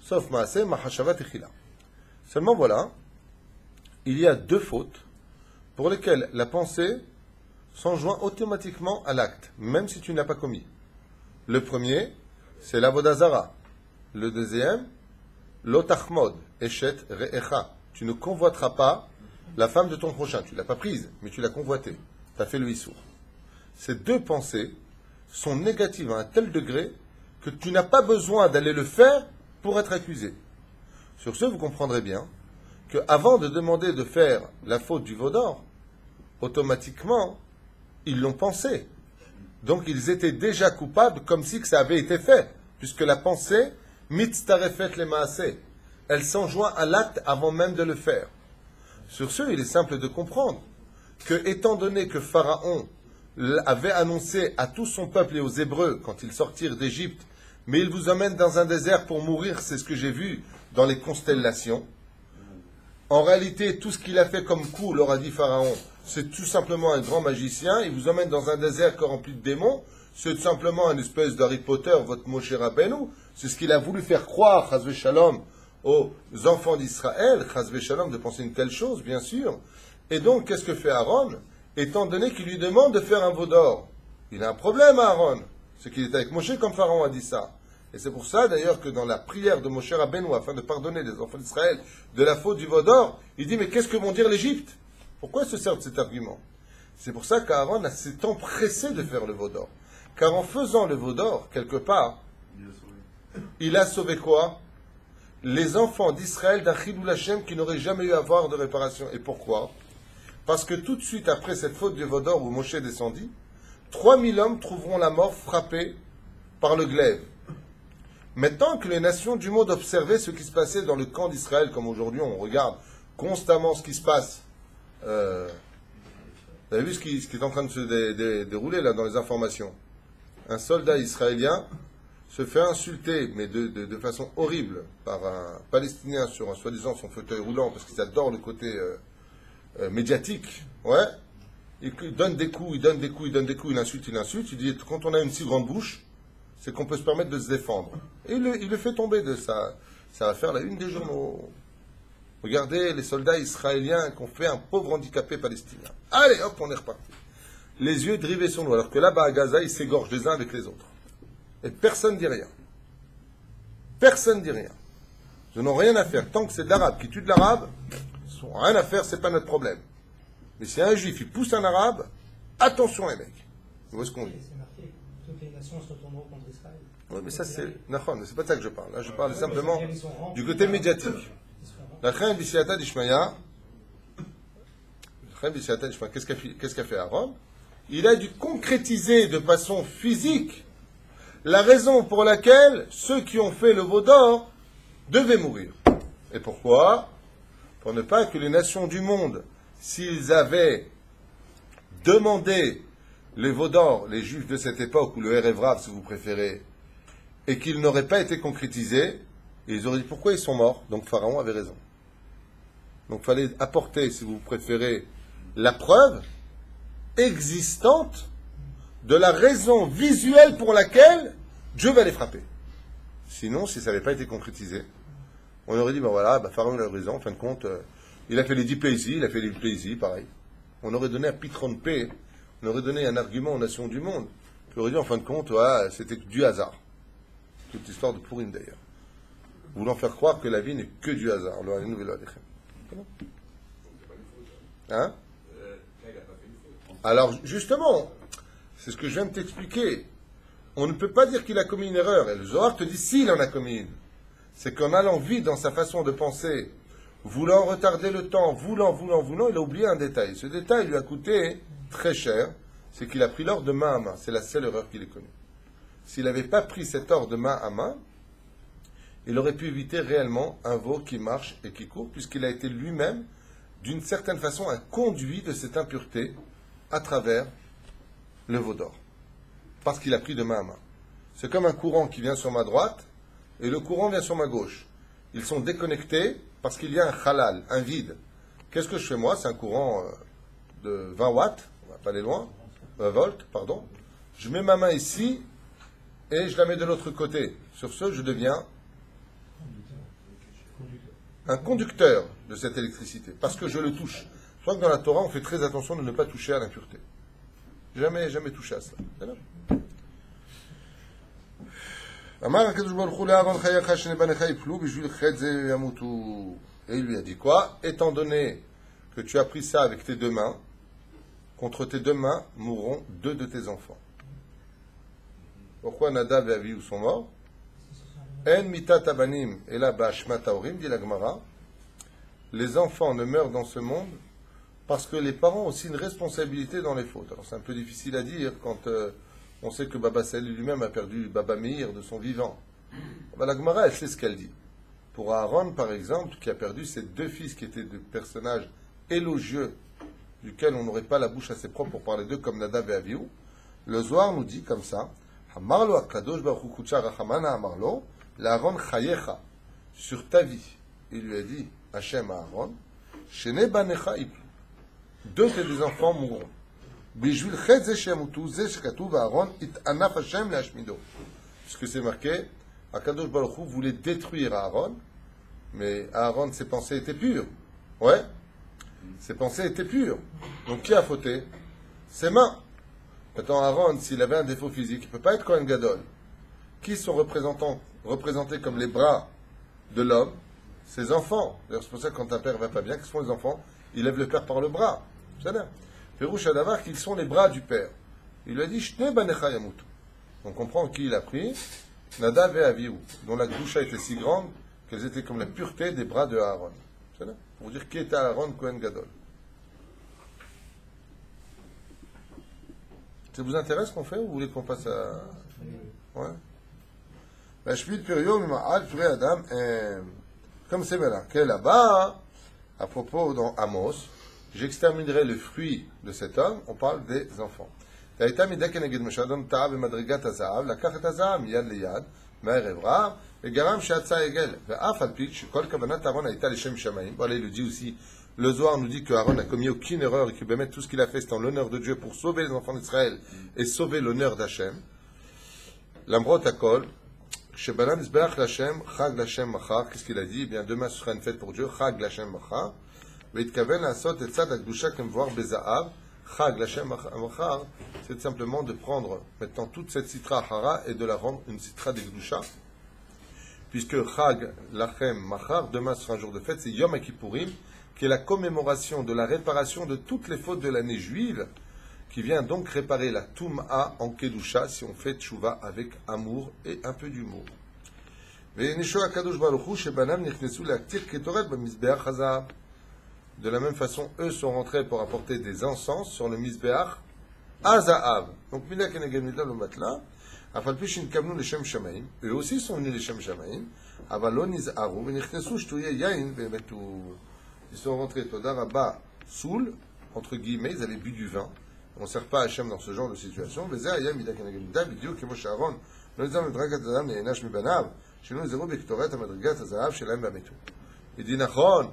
sauf Maaseh, Mahashava Techila. Seulement voilà, il y a 2 fautes pour lesquelles la pensée s'enjoint automatiquement à l'acte, même si tu n'as pas commis. Le premier, c'est l'avodazara. Le deuxième, l'otachmod, eshet re'echa. Tu ne convoiteras pas la femme de ton prochain. Tu ne l'as pas prise, mais tu l'as convoitée. Tu as fait le issour. Ces 2 pensées sont négatives à un tel degré que tu n'as pas besoin d'aller le faire pour être accusé. Sur ce, vous comprendrez bien qu'avant de demander de faire la faute du veau d'or, automatiquement, ils l'ont pensé. Donc ils étaient déjà coupables comme si que ça avait été fait, puisque la pensée, mitztarefet le maaseh, elle s'enjoint à l'acte avant même de le faire. Sur ce, il est simple de comprendre que, étant donné que Pharaon avait annoncé à tout son peuple et aux Hébreux, quand ils sortirent d'Égypte, mais il vous emmène dans un désert pour mourir, c'est ce que j'ai vu dans les constellations. En réalité, tout ce qu'il a fait comme coup, leur a dit Pharaon, c'est tout simplement un grand magicien, il vous emmène dans un désert rempli de démons, c'est tout simplement une espèce d'Harry Potter, votre Moshe Rabbeinu, c'est ce qu'il a voulu faire croire, Chazvé Shalom, aux enfants d'Israël, Chazvé Shalom, de penser une telle chose, bien sûr. Et donc, qu'est-ce que fait Aaron? Étant donné qu'il lui demande de faire un veau d'or. Il a un problème, Aaron. C'est qu'il est avec Moshe comme Pharaon a dit ça. Et c'est pour ça, d'ailleurs, que dans la prière de Moshe Rabbeinu, afin de pardonner les enfants d'Israël de la faute du veau d'or, il dit, mais qu'est-ce que vont dire l'Égypte? Pourquoi se sert de cet argument? C'est pour ça qu'Aaron s'est empressé de faire le veau d'or. Car en faisant le veau d'or, quelque part, il a sauvé quoi? Les enfants d'Israël d'un Chilul Hashem qui n'auraient jamais eu à avoir de réparation. Et pourquoi? Parce que tout de suite après cette faute du veau d'or où Moshe descendit, 3000 hommes trouveront la mort frappée par le glaive. Maintenant que les nations du monde observaient ce qui se passait dans le camp d'Israël, comme aujourd'hui on regarde constamment ce qui se passe, vous avez vu ce qui est en train de se dérouler là dans les informations? Un soldat israélien se fait insulter, mais de façon horrible, par un Palestinien sur un soi-disant son fauteuil roulant, parce qu'ils adorent le côté médiatique. Ouais. Il donne des coups, il donne des coups, il donne des coups, il insulte. Il dit, quand on a une si grande bouche, c'est qu'on peut se permettre de se défendre. Et il le fait tomber de ça. Ça va faire la une des journaux. Regardez les soldats israéliens qui ont fait un pauvre handicapé palestinien. Allez, hop, on est reparti. Les yeux drivés sur nous, alors que là-bas à Gaza, ils s'égorgent les uns avec les autres. Et personne ne dit rien. Personne ne dit rien. Ils n'ont rien à faire. Tant que c'est de l'arabe qui tue de l'arabe, ils n'ont rien à faire, c'est pas notre problème. Mais si un juif, il pousse un arabe, attention les mecs. Vous voyez ce qu'on dit? C'est marqué, toutes les nations se retourneront contre Israël. Oui, mais ça c'est... Non, mais c'est pas de ça que je parle. Là, je parle simplement du côté médiatique. La reine Bisiata d'Ishmaïa, qu'est-ce qu'a fait Aaron? Il a dû concrétiser de façon physique la raison pour laquelle ceux qui ont fait le veau d'or devaient mourir. Et pourquoi? Pour ne pas que les nations du monde, s'ils avaient demandé les veaux d'or, les juifs de cette époque, ou le Erev Rav si vous préférez, et qu'ils n'auraient pas été concrétisés, ils auraient dit pourquoi ils sont morts. Donc Pharaon avait raison. Donc il fallait apporter, si vous préférez, la preuve existante de la raison visuelle pour laquelle Dieu va les frapper. Sinon, si ça n'avait pas été concrétisé, on aurait dit, ben voilà, Pharaon a raison, en fin de compte, il a fait les 10 plaisirs, il a fait les plaisirs, pareil. On aurait donné un pitron de paix, on aurait donné un argument aux nations du monde, qui aurait dit, en fin de compte, ouais, c'était du hasard. Toute l'histoire de Purim d'ailleurs. Voulant faire croire que la vie n'est que du hasard. Hein? Alors, justement, c'est ce que je viens de t'expliquer. On ne peut pas dire qu'il a commis une erreur. Et le Zohar te dit s'il en a commis une. C'est qu'en allant vite dans sa façon de penser, voulant retarder le temps, voulant, il a oublié un détail. Ce détail lui a coûté très cher. C'est qu'il a pris l'or de main à main. C'est la seule erreur qu'il ait connue. S'il n'avait pas pris cet or de main à main, il aurait pu éviter réellement un veau qui marche et qui court, puisqu'il a été lui-même, d'une certaine façon, un conduit de cette impureté à travers le veau d'or. Parce qu'il a pris de main à main. C'est comme un courant qui vient sur ma droite et le courant vient sur ma gauche. Ils sont déconnectés parce qu'il y a un halal, un vide. Qu'est-ce que je fais moi? C'est un courant de 20 watts, on va pas aller loin, 20 volts, pardon. Je mets ma main ici et je la mets de l'autre côté. Sur ce, je deviens un conducteur de cette électricité, parce que je le touche. Je crois que dans la Torah, on fait très attention de ne pas toucher à l'impureté. Jamais toucher à cela. Et il lui a dit quoi? Étant donné que tu as pris ça avec tes deux mains, contre tes deux mains mourront 2 de tes enfants. Pourquoi Nadav et Avihu sont morts? En mitat abanim et la bashmat haorim, dit la Gemara. Les enfants ne meurent dans ce monde parce que les parents ont aussi une responsabilité dans les fautes. Alors c'est un peu difficile à dire quand on sait que Baba Salih lui-même a perdu Baba Meir de son vivant. La Gemara, elle sait ce qu'elle dit. Pour Aaron, par exemple, qui a perdu ses 2 fils qui étaient des personnages élogieux, duquel on n'aurait pas la bouche assez propre pour parler d'eux comme Nadav et Avihu, le Zohar nous dit comme ça, Hamarlo akadosh baruch hu kutsha rachamana amarlo, l'Aaron chayecha, sur ta vie. Il lui a dit, Hachem à Aaron, shene banecha iplu, 2 de tes enfants mourront. Bishvil chet ze shemutu ze shekatuv Aaron it anaf Hachem le'ashmido. Puisque c'est marqué, Akadosh baruch hu voulait détruire Aaron, mais Aaron, ses pensées étaient pures. Ouais, ses pensées étaient pures. Donc qui a fauté? Ses mains. Maintenant, Aaron, s'il avait un défaut physique, il ne peut pas être Kohen Gadol. Qui sont représentés comme les bras de l'homme? Ses enfants. D'ailleurs, c'est pour ça que quand un père ne va pas bien, qu'est-ce que font les enfants? Ils lèvent le père par le bras. C'est-à-dire, Perouche Adavar, qu'ils sont les bras du père. Il lui a dit, Shne banecha yamutu. On comprend qui il a pris, Nadav et Avihu, dont la Gdusha était si grande qu'elles étaient comme la pureté des bras de Aaron. C'est là, pour dire qui était Aaron Kohen Gadol. Ça vous intéresse qu'on fait ou vous voulez qu'on passe à... Ouais. La Shmid Purio Mima'al Puré Adam, comme c'est là, que là-bas, à propos dans Amos, j'exterminerai le fruit de cet homme, on parle des enfants. והייתה מידה כנגד משה אדון טעה במדרגת הזהב, לקח את הזהב מיד ליד, מערב רב, וגרם שיצא עגל. ואף על פי שכל כוונת אהרון הייתה לשם שמיים, voilà, il le dit aussi, le Zohar nous dit que Aaron n'a commis aucune erreur et que Bémet, tout ce qu'il a fait, c'est en l'honneur de Dieu pour sauver les enfants d'Israël et sauver l'honneur d'Hachem. L'amrot akol, shebanan isbeach l'Hachem, chag l'Hachem machar, qu'est-ce qu'il a dit? Eh bien, demain ce sera une fête pour Dieu, chag l'Hachem machar, veitkaven asot et tzad akdusha kem voir bezaav. Chag l'Hachem machar, c'est simplement de prendre maintenant toute cette citra hara et de la rendre une citra de Gdusha. Puisque Chag l'Hachem machar, demain sera un jour de fête, c'est Yom Kippourim, qui est la commémoration de la réparation de toutes les fautes de l'année juive, qui vient donc réparer la Toum'a en Kedusha si on fait Tchouva avec amour et un peu d'humour. De la même façon, eux sont rentrés pour apporter des encens sur le Mizbeach à Za'av. Donc, Mida Keneged Mida le Matla, Afalpishin Kamnu le Shem Shamaim, eux aussi sont venus les Shem Shamaim, Avalon Izharu, Venichnesu Shtuye Yain, Vemetu. Ils sont rentrés, Todaraba, Soul, entre guillemets, ils avaient bu du vin. On ne sert pas à Hachem dans ce genre de situation. Veza Yam Mida Keneged Mida, Bidiou, Kemoshe Aaron, Nozam Medragat Za'av, Ne'enash Mibanav, Shinu Zero Bektoret, Amadrigat Za'av, Shelaim Bametu. Il dit Nachon.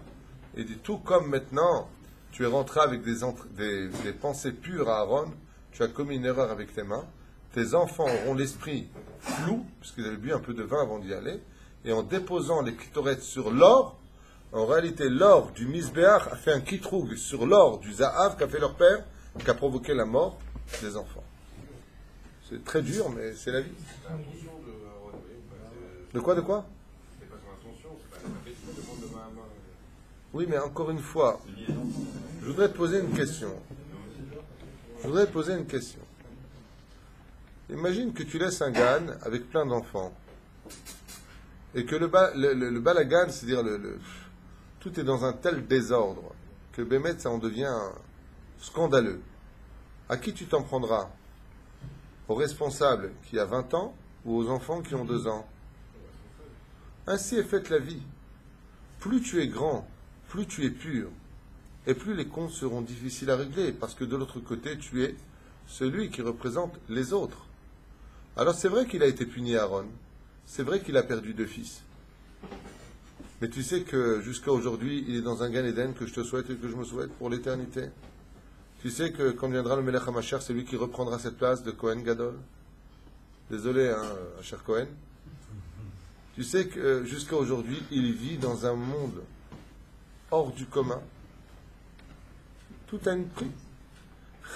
Il dit, tout comme maintenant, tu es rentré avec des pensées pures à Aaron, tu as commis une erreur avec tes mains, tes enfants auront l'esprit flou, puisqu'ils avaient bu un peu de vin avant d'y aller, et en déposant les clitorettes sur l'or, en réalité, l'or du Mizbeach a fait un kitroug sur l'or du Zahav qu'a fait leur père, qui a provoqué la mort des enfants. C'est très dur, mais c'est la vie. De quoi? C'est pas son intention, c'est pas la question de demande de main à main. Oui, mais encore une fois, je voudrais te poser une question. Imagine que tu laisses un gan avec plein d'enfants et que le balagan, c'est-à-dire tout est dans un tel désordre que Bémet, ça en devient scandaleux. À qui tu t'en prendras? Aux responsables qui a 20 ans ou aux enfants qui ont 2 ans? Ainsi est faite la vie. Plus tu es grand, plus tu es pur, et plus les comptes seront difficiles à régler, parce que de l'autre côté, tu es celui qui représente les autres. Alors c'est vrai qu'il a été puni Aaron, c'est vrai qu'il a perdu 2 fils, mais tu sais que jusqu'à aujourd'hui, il est dans un Gan Eden que je te souhaite et que je me souhaite pour l'éternité. Tu sais que quand viendra le Melech HaMashiach, c'est lui qui reprendra cette place de Kohen Gadol. Désolé, cher Kohen. Tu sais que jusqu'à aujourd'hui, il vit dans un monde hors du commun. Tout a un prix.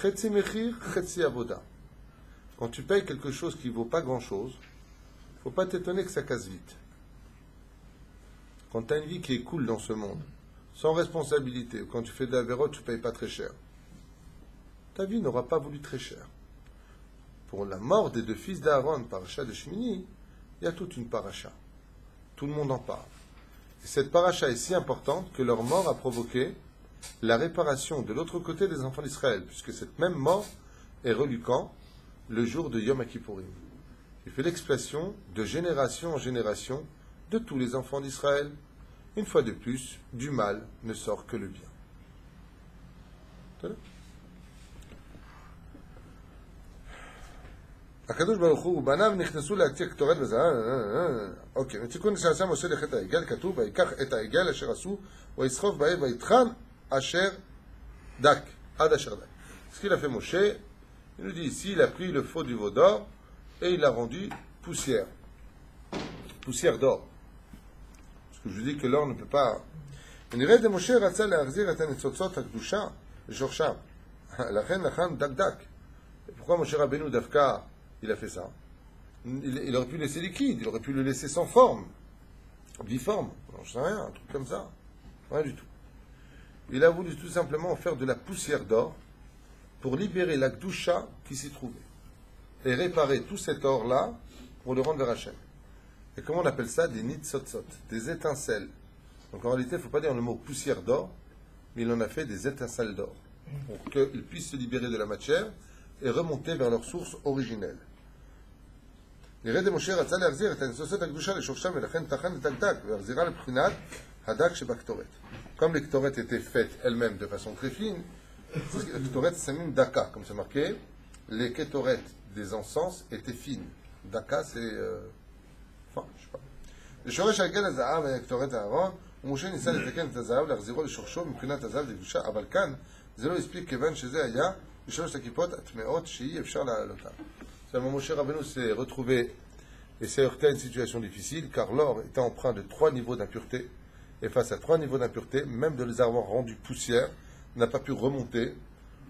Chetzi mechir, chetzi avoda. Quand tu payes quelque chose qui ne vaut pas grand-chose, il ne faut pas t'étonner que ça casse vite. Quand tu as une vie qui est cool dans ce monde, sans responsabilité, ou quand tu fais de la vérote, tu ne payes pas très cher, ta vie n'aura pas voulu très cher. Pour la mort des 2 fils d'Aaron, paracha de Shmini, il y a toute une paracha. Tout le monde en parle. Et cette paracha est si importante que leur mort a provoqué la réparation de l'autre côté des enfants d'Israël, puisque cette même mort est relue quand? Le jour de Yom Kippourim. Il fait l'expression de génération en génération de tous les enfants d'Israël. Une fois de plus, du mal ne sort que le bien. הקדוש ברוך הוא ובניו נכנסו להקציר קטורת בזה. אוקיי, מתיקון שעשה משה לחטא העגל, כתוב, ויקח את העגל אשר עשו, ויסחוף בעיר ויטחן אשר דק, עד אשר דק. Ce qu'il a fait Moshe, il nous dit ici, il a pris le faux du veau d'or et il l'a rendu poussière. Poussière d'or. Parce que je vous dis que l'or ne peut pas... ונראה את משה רצה להחזיר את הניצוצות הקדושה לשורשם. לכן לחן דק דק. Pourquoi Moshe Rabbeinu Dafka il a fait ça? Il aurait pu laisser liquide, il aurait pu le laisser sans forme, biforme, je sais rien, un truc comme ça, rien du tout. Il a voulu tout simplement faire de la poussière d'or pour libérer la Gdusha qui s'y trouvait et réparer tout cet or-là pour le rendre vers Hachem. Et comment on appelle ça? Des nitzotzot, des étincelles. Donc en réalité, il ne faut pas dire le mot poussière d'or, mais il en a fait des étincelles d'or pour qu'ils puissent se libérer de la matière et remonter vers leur source originelle. ירד למשה רצה להחזיר את הניסוסות הקדושה לשורשם ולכן תחן את הגדק והחזירה לבחינת הדק שבקטורת. Comme les ktoret étaient faites elles-mêmes de façon très fine, les ktoret c'est même daka, comme c'est marqué, les ketoret des encens étaient fines. Daka c'est... enfin, je sais pas. לשורש הגל הזהב היה קטורת הארון, ומשה ניסה לתקן את הזהב להחזירו לשורשו מבחינת הזהב לקדושה, אבל כאן זה לא הספיק כיוון שזה היה בשלוש הכיפות הטמאות שאי אפשר להעלותן. Seulement Moshe Rabbeinu s'est retrouvé et s'est heurté à une situation difficile, car l'or était empreint de 3 niveaux d'impureté, et face à 3 niveaux d'impureté, même de les avoir rendus poussière, n'a pas pu remonter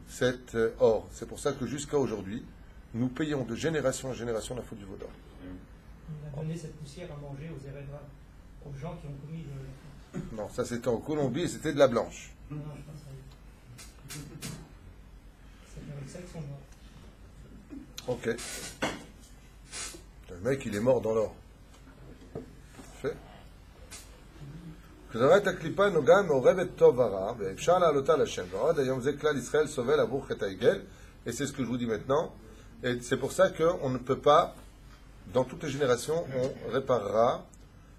cet or. C'est pour ça que jusqu'à aujourd'hui, nous payons de génération en génération la faute du veau d'or. Il a donné cette poussière à manger aux Eredra, aux gens qui ont commis le... Non, ça c'était en Colombie, c'était de la blanche. Non, je pense à lui. C'est avec ça qu'ils sont morts. Ok. Le mec, il est mort dans l'or. fait. כזרת הקליפה נוגעה מעורבת טוב ורע, ואפשר להעלותה לשם. ועוד היום זה כלל ישראל סובל עבור חטא העגל, et c'est ce que je vous dis maintenant. Et c'est pour ça qu'on ne peut pas, dans toutes les générations, on réparera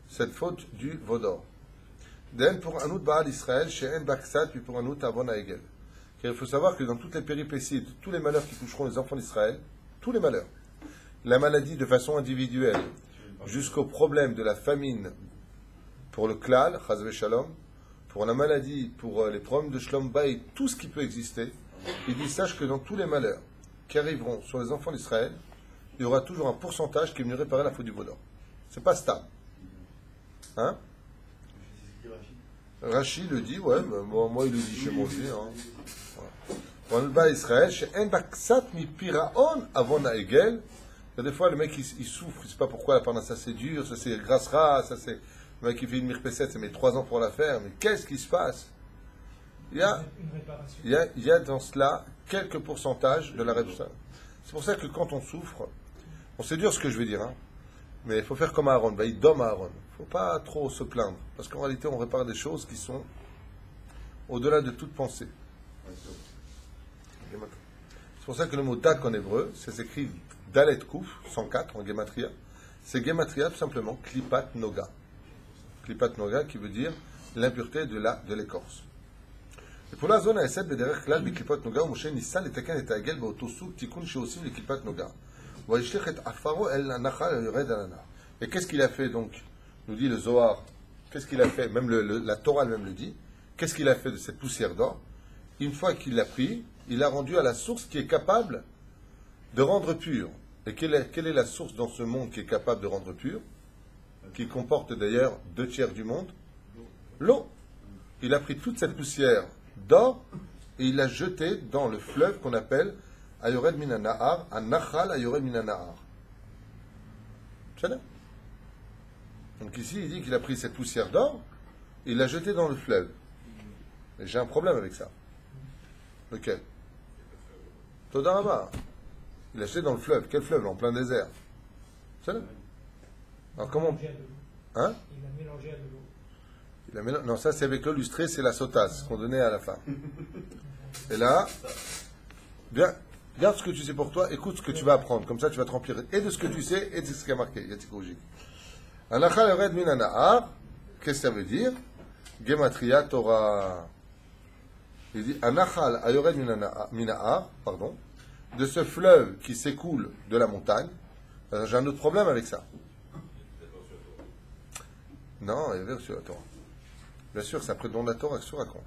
cette faute du veau d'or. D'en pour Anout Baal Israël, chez En Baksat, puis pour Anout Avon Haegel. Car il faut savoir que dans toutes les péripéties, tous les malheurs qui toucheront les enfants d'Israël, tous les malheurs, la maladie de façon individuelle, jusqu'au problème de la famine pour le klal, chaz v'shalom, pour la maladie, pour les problèmes de shlom bayit, tout ce qui peut exister, il dit sache que dans tous les malheurs qui arriveront sur les enfants d'Israël, il y aura toujours un pourcentage qui est venu réparer la faute du veau d'or. C'est pas stable. Hein? Rashi le dit, ouais, moi il le dit chez moi aussi. Pour le bas Israël, chez En Baksat mi Piraon Avon Haegel, des fois le mec il souffre, il ne sait pas pourquoi la parnassa c'est dur, ça c'est grassera, ça c'est. Le mec qui fait une mirpesset, ça met 3 ans pour la faire, mais qu'est-ce qui se passe? Il y a dans cela quelques pourcentages de la réduction. C'est pour ça que quand on souffre, bon, c'est dur ce que je veux dire, hein, mais il faut faire comme Aaron, il domme Aaron. Il ne faut pas trop se plaindre, parce qu'en réalité on répare des choses qui sont au-delà de toute pensée. C'est pour ça que le mot dak en hébreu, c'est écrit Dalet Kouf, 104 en Gematria. C'est Gematria tout simplement Klipat Noga. Klipat Noga qui veut dire l'impureté de l'écorce. Et pour la zone ASF, derrière Klal, Klipat Noga, Moshe Nissa, les Taken et Tagel, Baotosu, Tikkun, Sheosim, les Klipat Noga. Et qu'est-ce qu'il a fait donc? Nous dit le Zohar. Qu'est-ce qu'il a fait? Même la Torah elle-même le dit. Qu'est-ce qu'il a fait de cette poussière d'or? Une fois qu'il l'a pris, il l'a rendu à la source qui est capable de rendre pur. Et quelle est la source dans ce monde qui est capable de rendre pur? Qui comporte d'ailleurs 2/3 du monde? L'eau. Il a pris toute cette poussière d'or et il l'a jetée dans le fleuve qu'on appelle Ayored Minanahar, un Nachal Ayored Minanahar. C'est ça? Donc ici, il dit qu'il a pris cette poussière d'or et il l'a jetée dans le fleuve. Et j'ai un problème avec ça. Lequel? Todaraba. Il l'a jeté dans le fleuve. Quel fleuve? En plein désert. C'est ça? Alors comment? Hein? Il l'a mélangé à de l'eau. Non, ça c'est avec l'eau lustrée, c'est la sotasse qu'on donnait à la fin. Et là, bien, garde ce que tu sais pour toi, écoute ce que tu vas apprendre. Comme ça, tu vas te remplir et de ce que tu sais et de ce qui est marqué. Anachal yored min hanahar, qu'est-ce que ça veut dire? Gematria Torah. Il dit Anachal ayored min hanahar, pardon, de ce fleuve qui s'écoule de la montagne. J'ai un autre problème avec ça. Non, il y a sur la Torah. Bien sûr, c'est après le don de la Torah que se raconte.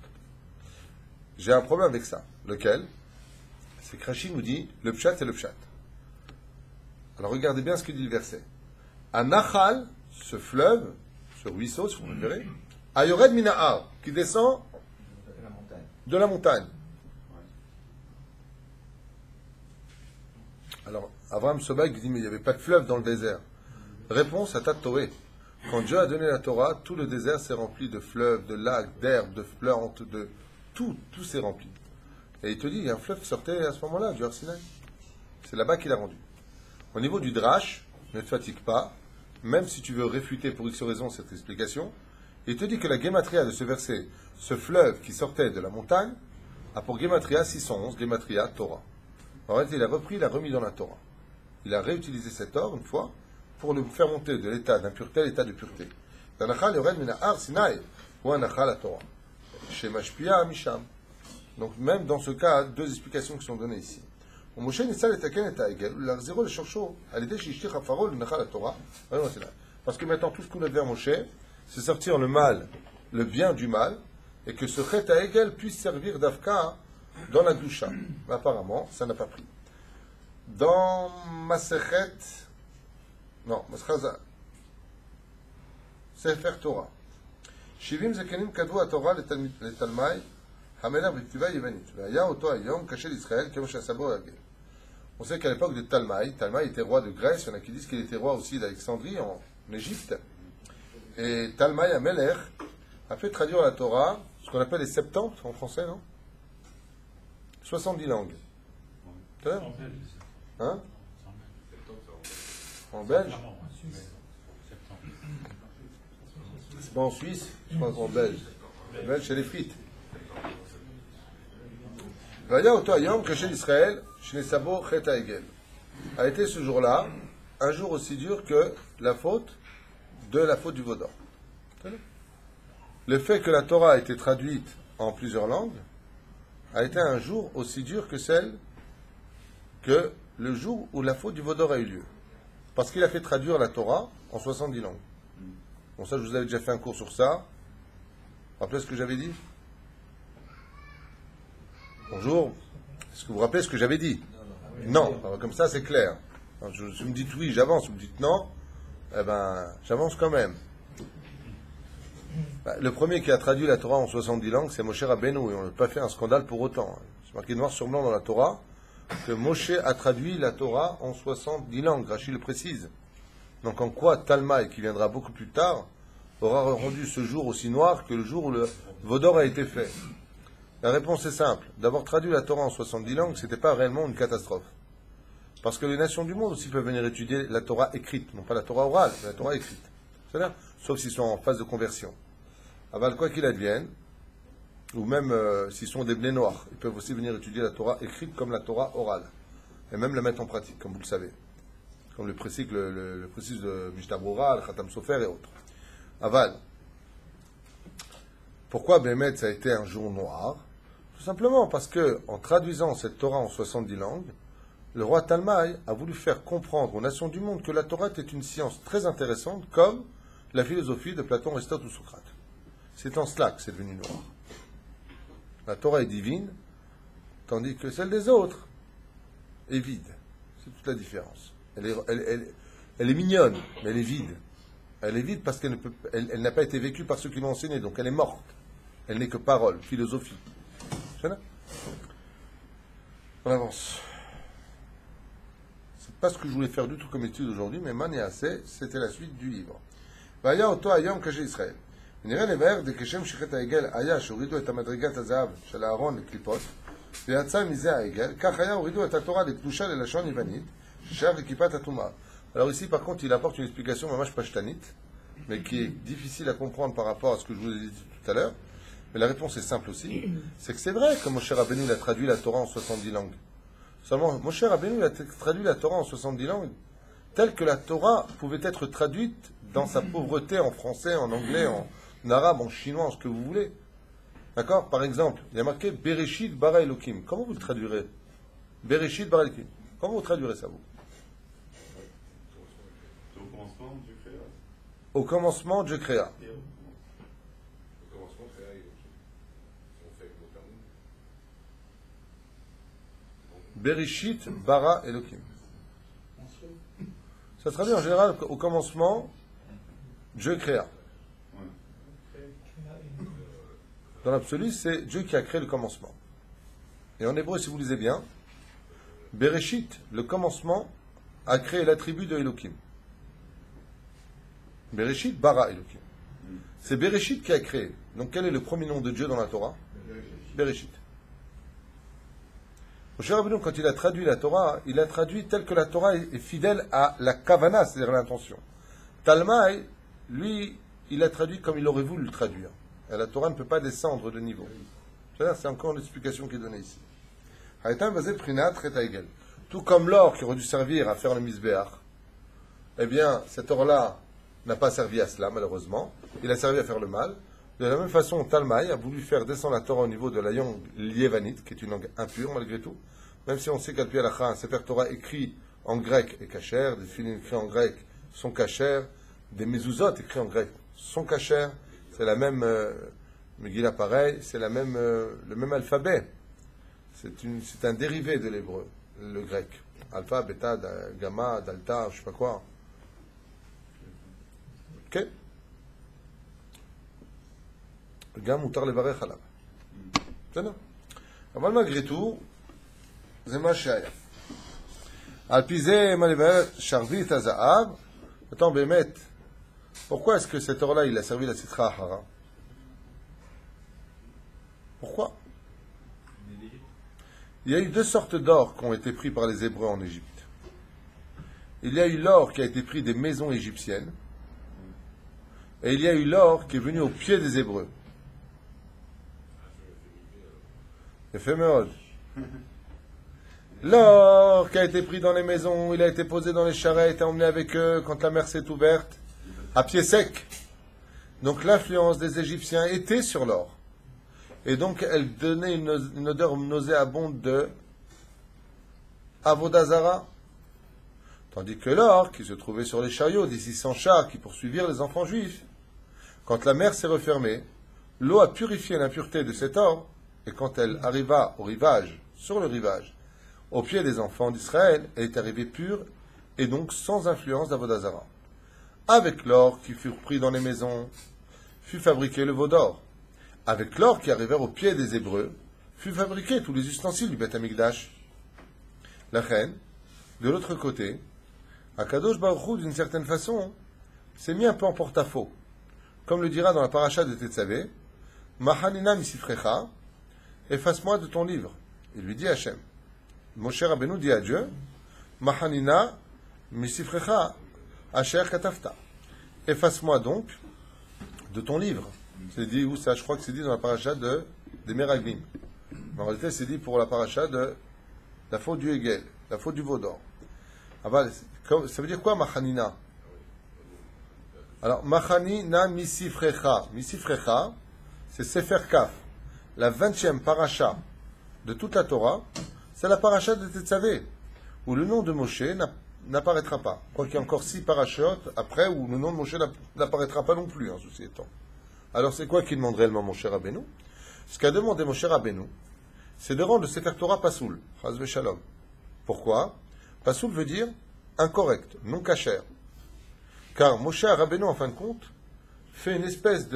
J'ai un problème avec ça. Lequel? C'est que Rashi nous dit, le pshat c'est le pshat. Alors regardez bien ce que dit le verset. Anachal, ce fleuve, ce ruisseau, si vous préférez, Ayored Minahar, qui descend de la montagne. Alors, Abraham Sobag dit, mais il n'y avait pas de fleuve dans le désert. Réponse à Tatoé. Quand Dieu a donné la Torah, tout le désert s'est rempli de fleuves, de lacs, d'herbes, de plantes, de tout s'est rempli. Et il te dit, il y a un fleuve qui sortait à ce moment-là, du Har Sinaï. C'est là-bas qu'il a rendu. Au niveau du drash, ne te fatigue pas, même si tu veux réfuter pour X raison cette explication, il te dit que la gématria de ce verset, ce fleuve qui sortait de la montagne, a pour gématria 611, gématria Torah. En fait, il a repris, il a remis dans la Torah. Il a réutilisé cet or une fois pour le faire monter de l'état d'impureté à l'état de pureté. Danachal yored min ha'ar Sinaï, ou anachal la Torah. Chez Mashpia Misham. Donc même dans ce cas, deux explications qui sont données ici. Moshe ניסה לתקן את העגל ולהחזירו לשורשו על ידי שהשליך עפרו לנחל התורה. Parce que maintenant tout ce qu'on a vers Moshe, c'est sortir le mal, le bien du mal, et que ce chet à Hegel puisse servir d'Afka dans la doucha. Mais apparemment, ça n'a pas pris. Dans Masechet, non, Maschaza, Sefer Torah. Shivim zekenim kadvu HaTorah letalmai, המלך בכתיבה יוונית, והיה אותו היום קשה לישראל כמו שהסבור יגל. On sait qu'à l'époque de Talmaï était roi de Grèce, il y en a qui disent qu'il était roi aussi d'Alexandrie en Égypte. Et Talmaï Amelech a fait traduire la Torah, ce qu'on appelle les Septante en français, non 70 langues. C'est vrai hein en belge c'est pas en Suisse, je pense en belge. En belge, c'est les frites. Vaya Oto Ayom, Kasher Israël, Shnesabo Chet Ha'egel. A été ce jour-là, un jour aussi dur que la faute du Vaudor. Le fait que la Torah a été traduite en plusieurs langues a été un jour aussi dur que le jour où la faute du Vaudor a eu lieu. Parce qu'il a fait traduire la Torah en 70 langues. Bon, ça, je vous avais déjà fait un cours sur ça. Rappelez ce que j'avais dit? Bonjour. Est-ce que vous vous rappelez ce que j'avais dit? Non. Alors, comme ça, c'est clair. Alors, si vous me dites oui, j'avance. Vous me dites non, eh ben, j'avance quand même. Le premier qui a traduit la Torah en 70 langues, c'est Moshe Rabbeinu. Et on n'a pas fait un scandale pour autant. C'est marqué noir sur blanc dans la Torah que Moshe a traduit la Torah en 70 langues. Rachid le précise. Donc en quoi Talmaï, qui viendra beaucoup plus tard, aura rendu ce jour aussi noir que le jour où le Vaudor a été fait? La réponse est simple. D'avoir traduit la Torah en 70 langues, ce n'était pas réellement une catastrophe. Parce que les nations du monde aussi peuvent venir étudier la Torah écrite, non pas la Torah orale, mais la Torah écrite. C'est-à-dire, sauf s'ils sont en phase de conversion. Aval, quoi qu'il advienne, ou même s'ils sont des blés noirs, ils peuvent aussi venir étudier la Torah écrite comme la Torah orale. Et même la mettre en pratique, comme vous le savez. Comme le précise de Mishnah Brura, le Khatam Sofer et autres. Aval. Pourquoi Bémet, ça a été un jour noir? Tout simplement parce que, en traduisant cette Torah en 70 langues, le roi Talmaï a voulu faire comprendre aux nations du monde que la Torah était une science très intéressante, comme la philosophie de Platon, Aristote ou Socrate. C'est en cela que c'est devenu noir. La Torah est divine, tandis que celle des autres est vide. C'est toute la différence. Elle est mignonne, mais elle est vide. Elle est vide parce qu'elle n'a pas été vécue par ceux qui l'ont enseignée, donc elle est morte. Elle n'est que parole, philosophie. On avance. C'est pas ce que je voulais faire du tout comme étude aujourd'hui, mais Maniasé, c'était la suite du livre. Vaya Oto Ayom Kasher Israël. ונראה לבאר דקשם שחטא העגל היה שהורידו את המדרגת הזהב של הארון לקליפות ויצא מזה העגל, כך היה הורידו את התורה לקדושה ללשון יוונית ששייך לכיפת הטומאה. Alors ici par contre il apporte une explication mamash pashtanite, mais qui est difficile à comprendre par rapport à ce que je vous ai dit tout à l'heure. Mais la réponse est simple aussi, c'est que c'est vrai que Moshe Rabbeinu a traduit la Torah en 70 langues. Seulement, Moshe Rabbeinu a traduit la Torah en 70 langues, telle que la Torah pouvait être traduite dans sa pauvreté en français, en anglais, en arabe, en chinois, en ce que vous voulez. D'accord? Par exemple, il y a marqué Bereshit bara Elokim. Comment vous le traduirez? Bereshit bara Elokim. Comment vous traduirez ça, vous? Au commencement, Dieu créa. Au commencement, Dieu créa. Au commencement, créa Elohim. Si on fait avec nos termes. Bereshit bara Elokim. Ça se traduit en général au commencement, Dieu créa. Dans l'absolu, c'est Dieu qui a créé le commencement. Et en hébreu, si vous lisez bien, Bereshit, le commencement, a créé l'attribut de Elohim. Bereshit, bara Elohim. C'est Bereshit qui a créé. Donc quel est le premier nom de Dieu dans la Torah? Bereshit. Moshe Rabbeinu, quand il a traduit la Torah, il a traduit tel que la Torah est fidèle à la kavana, c'est-à-dire l'intention. Talmai, lui, il a traduit comme il aurait voulu le traduire. Et la Torah ne peut pas descendre de niveau. C'est encore une explication qui est donnée ici. Tout comme l'or qui aurait dû servir à faire le misbéach, eh bien, cet or-là n'a pas servi à cela, malheureusement. Il a servi à faire le mal. De la même façon, Talmai a voulu faire descendre la Torah au niveau de la langue liévanite, qui est une langue impure, malgré tout. Même si on sait qu'Al Pi Halacha, un Sefer Torah écrit en grec est kasher, des films écrits en grec sont kasher, des mezuzot écrits en grec sont kasher. C'est la même Megillah pareil, c'est le même alphabet. C'est un dérivé de l'hébreu, le grec. Alpha, bêta, gamma, delta, je sais pas quoi. Ok. גם מותר לברך עליו. בסדר? אבל malgré tout, זה מה שהיה. על פי זה, מה לברך שרביט הזהב, attends, באמת, pourquoi est-ce que cet or-là, il a servi la Sitra Ahara? Pourquoi? Il y a eu deux sortes d'or qui ont été pris par les Hébreux en Égypte. Il y a eu l'or qui a été pris des maisons égyptiennes, et il y a eu l'or qui est venu au pied des Hébreux. L'or qui a été pris dans les maisons, il a été posé dans les charrettes et emmené avec eux quand la mer s'est ouverte, à pied sec. Donc l'influence des Égyptiens était sur l'or. Et donc elle donnait une odeur nauséabonde de Avodazara. Tandis que l'or, qui se trouvait sur les chariots des 600 chars qui poursuivirent les enfants juifs, quand la mer s'est refermée, l'eau a purifié l'impureté de cet or. Et quand elle arriva au rivage, sur le rivage, au pied des enfants d'Israël, elle est arrivée pure et donc sans influence d'Avodazara. Avec l'or qui fut pris dans les maisons, fut fabriqué le veau d'or. Avec l'or qui arriva au pied des Hébreux, fut fabriqué tous les ustensiles du Beth Amikdash. La reine, de l'autre côté, Akadosh Baruch Hu, d'une certaine façon, s'est mis un peu en porte-à-faux. Comme le dira dans la paracha de Tetzavé, Mahanina misifrecha, efface-moi de ton livre. Il lui dit Hachem. Moshe Rabbeinu dit à Dieu, Mahanina misifrecha asher katafta. Efface-moi donc de ton livre. C'est dit où ça? Je crois que c'est dit dans la paracha des Meraglim. En réalité, c'est dit pour la paracha de la faute du Hegel, la faute du veau d'or. Ça veut dire quoi, Mahanina? Alors, Mahanina misifrecha. Misifrecha, c'est Sefer Kaf. La 20e paracha de toute la Torah, c'est la paracha de Tetzavé, où le nom de Moshe n'apparaîtra pas. Quoi qu'il y ait encore 6 parachutes après, où le nom de Moshe n'apparaîtra pas non plus, en ceci étant. Alors c'est quoi qu'il demande réellement Moshe Rabbeinu? Ce qu'a demandé Moshe Rabbeinu, c'est de rendre le Sefer Torah pasoul, chas v'shalom. Pourquoi? Pasoul veut dire incorrect, non kasher. Car Moshe Rabbeinu, en fin de compte, fait une espèce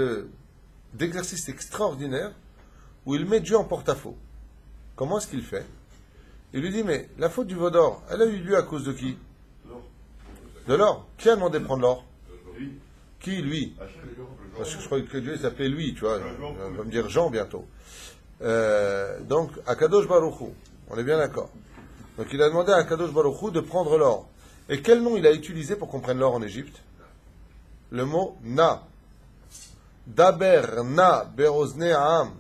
d'exercice extraordinaire où il met Dieu en porte-à-faux. Comment est-ce qu'il fait? Il lui dit, mais la faute du veau d'or, elle a eu lieu à cause de qui? De l'or. Qui a demandé de prendre l'or? Qui, lui? Parce que je croyais que Dieu s'appelait lui, tu vois. On va me dire Jean bientôt. Donc, Akadosh Baruch Hu, on est bien d'accord. Donc il a demandé à Akadosh Baruch Hu de prendre l'or. Et quel nom il a utilisé pour qu'on prenne l'or en Égypte? Le mot Na. Daber Na Berozne Ha'am.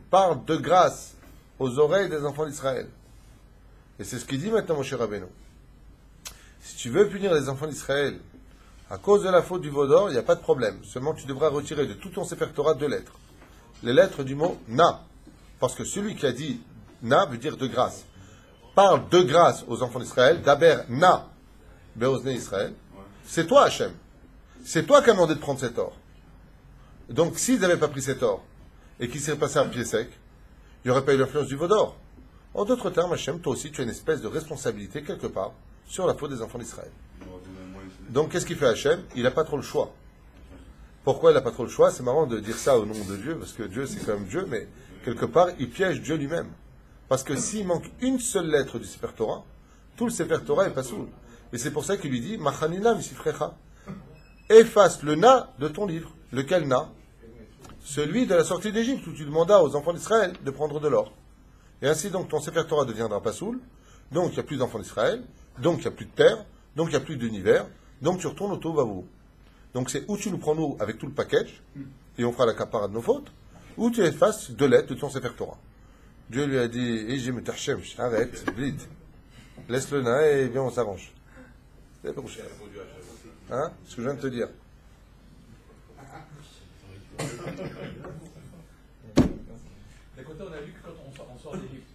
Parle de grâce aux oreilles des enfants d'Israël. Et c'est ce qu'il dit maintenant Moshe Rabbeinu. Si tu veux punir les enfants d'Israël à cause de la faute du veau d'or, il n'y a pas de problème. Seulement tu devras retirer de tout ton Sefer Torah 2 lettres. Les lettres du mot Na. Parce que celui qui a dit Na veut dire de grâce. Parle de grâce aux enfants d'Israël. Daber Na Beozne Israël. C'est toi Hachem. C'est toi qui as demandé de prendre cet or. Donc s'ils n'avaient pas pris cet or, et qui s'est passé à pied sec, il n'y aurait pas eu l'influence du veau d'or. En d'autres termes, Hachem, toi aussi, tu as une espèce de responsabilité, quelque part, sur la faute des enfants d'Israël. Donc, qu'est-ce qu'il fait Hachem? Il n'a pas trop le choix. Pourquoi il n'a pas trop le choix? C'est marrant de dire ça au nom de Dieu, parce que Dieu, c'est quand même Dieu, mais quelque part, il piège Dieu lui-même. Parce que s'il manque une seule lettre du Sefer Torah, tout le Sefer Torah est pas sourd. Et c'est pour ça qu'il lui dit, Machanina misifrecha. Efface le na de ton livre. Lequel na? Celui de la sortie d'Égypte, où tu demandas aux enfants d'Israël de prendre de l'or. Et ainsi donc ton Sefer Torah deviendra pas soul, donc il n'y a plus d'enfants d'Israël, donc il n'y a plus de terre, donc il n'y a plus d'univers, donc tu retournes au Tohu. Donc c'est où tu nous prends nous avec tout le package, et on fera la capara de nos fautes, ou tu effaces 2 lettres de ton Sefer Torah. Dieu lui a dit, je me t'achem, arrête, vite, laisse le nain et viens on s'arrange. C'est pas couché. Hein? Ce que je viens de te dire. D'un côté, on a vu que quand on sort d'Égypte.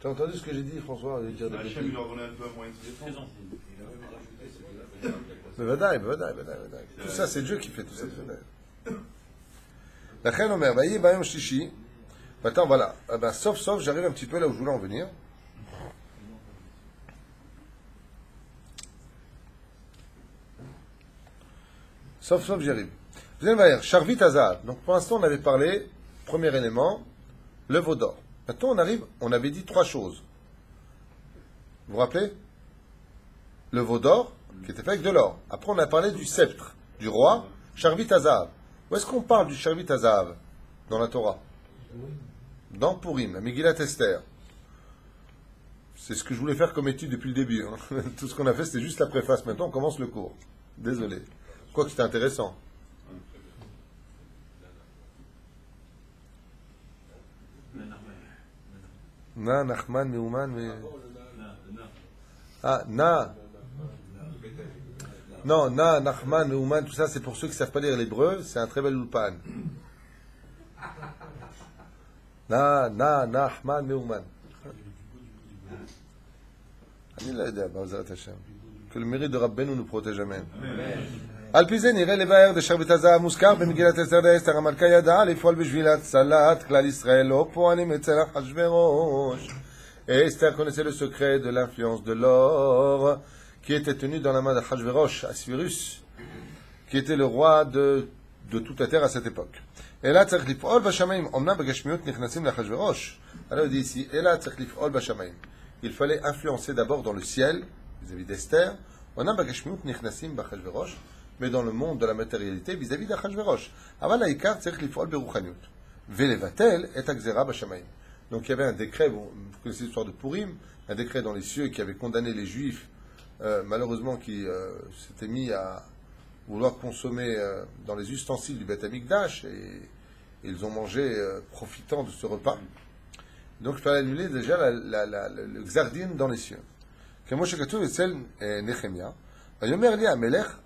Tu as entendu ce que j'ai dit, François? Hachem, il leur donnait un peu moins de Très gentil. Mais vadaï. Tout ça, c'est Dieu qui fait tout ça. La reine Omer, Vaïe, Bayom Shishi. Maintenant, voilà. Sauf, j'arrive un petit peu là où je voulais en venir. Sauf, j'y arrive. Vous allez voir, Charvit Hazar. Donc, pour l'instant, on avait parlé, premier élément, le veau d'or. Maintenant, on avait dit 3 choses. Vous vous rappelez? Le veau d'or, qui était fait avec de l'or. Après, on a parlé du sceptre, du roi, Charvit Hazar. Où est-ce qu'on parle du Charvit Hazar dans la Torah? Dans Purim, la Megillat Esther. C'est ce que je voulais faire comme étude depuis le début. Hein. Tout ce qu'on a fait, c'était juste la préface. Maintenant, on commence le cours. Désolé. Quoi que c'était intéressant. Na, Nachman, Meuman, mais... Ah, Na. Non, Na, Nachman, Meuman, tout ça, c'est pour ceux qui ne savent pas lire l'hébreu. C'est un très bel ulpan. Na, Nachman, Meuman. Que le mérite de Rabbeinu nous protège. Amen. על פי זה נראה לבאר דשרביט הזהב מוזכר במגילת אסתר דאסתר המלכה ידעה לפעול בשביל הצלת כלל ישראל לא פועלים אצל אחשוורוש. Esther connaissait le secret de l'influence de l'or qui était tenu dans la main d'Achashverosh, Asvirus, qui était le roi de toute la terre à cette époque. Et là, צריך לפעול בשמיים, אמנם בגשמיות נכנסים לאחשוורוש. Alors il dit ici, et là, צריך לפעול בשמיים. Il fallait influencer d'abord dans le ciel, vis-à-vis d'Esther, אמנם בגשמיות נכנסים באחשוורוש, mais dans le monde de la matérialité vis-à-vis d'Achashverosh. אבל העיקר צריך לפעול ברוחניות. ולבטל את הגזרה בשמיים. Donc il y avait un décret, vous connaissez l'histoire de Purim, un décret dans les cieux qui avait condamné les Juifs, malheureusement qui s'étaient mis à vouloir consommer dans les ustensiles du Beth Amikdash, et ils ont mangé profitant de ce repas. Donc il fallait annuler déjà le Xardin dans les cieux. כמו שכתוב אצל נחמיה, ויאמר לי המלך,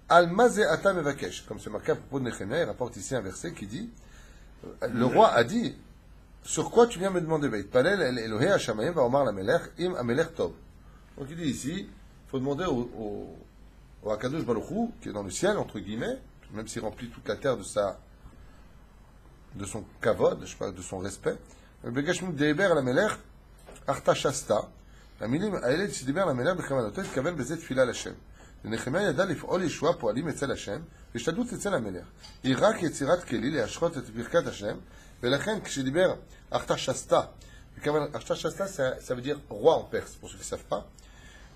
על מה זה אתה מבקש? Comme c'est marqué à propos de Nehemia, il rapporte ici un verset qui dit, le roi a dit, sur quoi tu viens me demander? ויתפלל אל אלוהי השמיים ואומר למלך, אם המלך טוב. Donc il dit ici, il faut demander au Akadosh Baruch Hu, qui est dans le ciel, entre guillemets, même s'il remplit toute la terre de son kavod, je sais pas, de son respect, בגשמיות דיבר על המלך, ארתששסתא, המילים האלה שדיבר על המלך בכוונתו התכוון בזה תפילה לשם. ונחמיה ידע לפעול ישועה פועלים אצל השם, והשתדלות אצל המלך. היא רק יצירת כלי להשרות את ברכת השם, ולכן כשדיבר ארתששסתא, ארתששסתא ça veut dire roi en perse, pour ceux qui ne savent pas,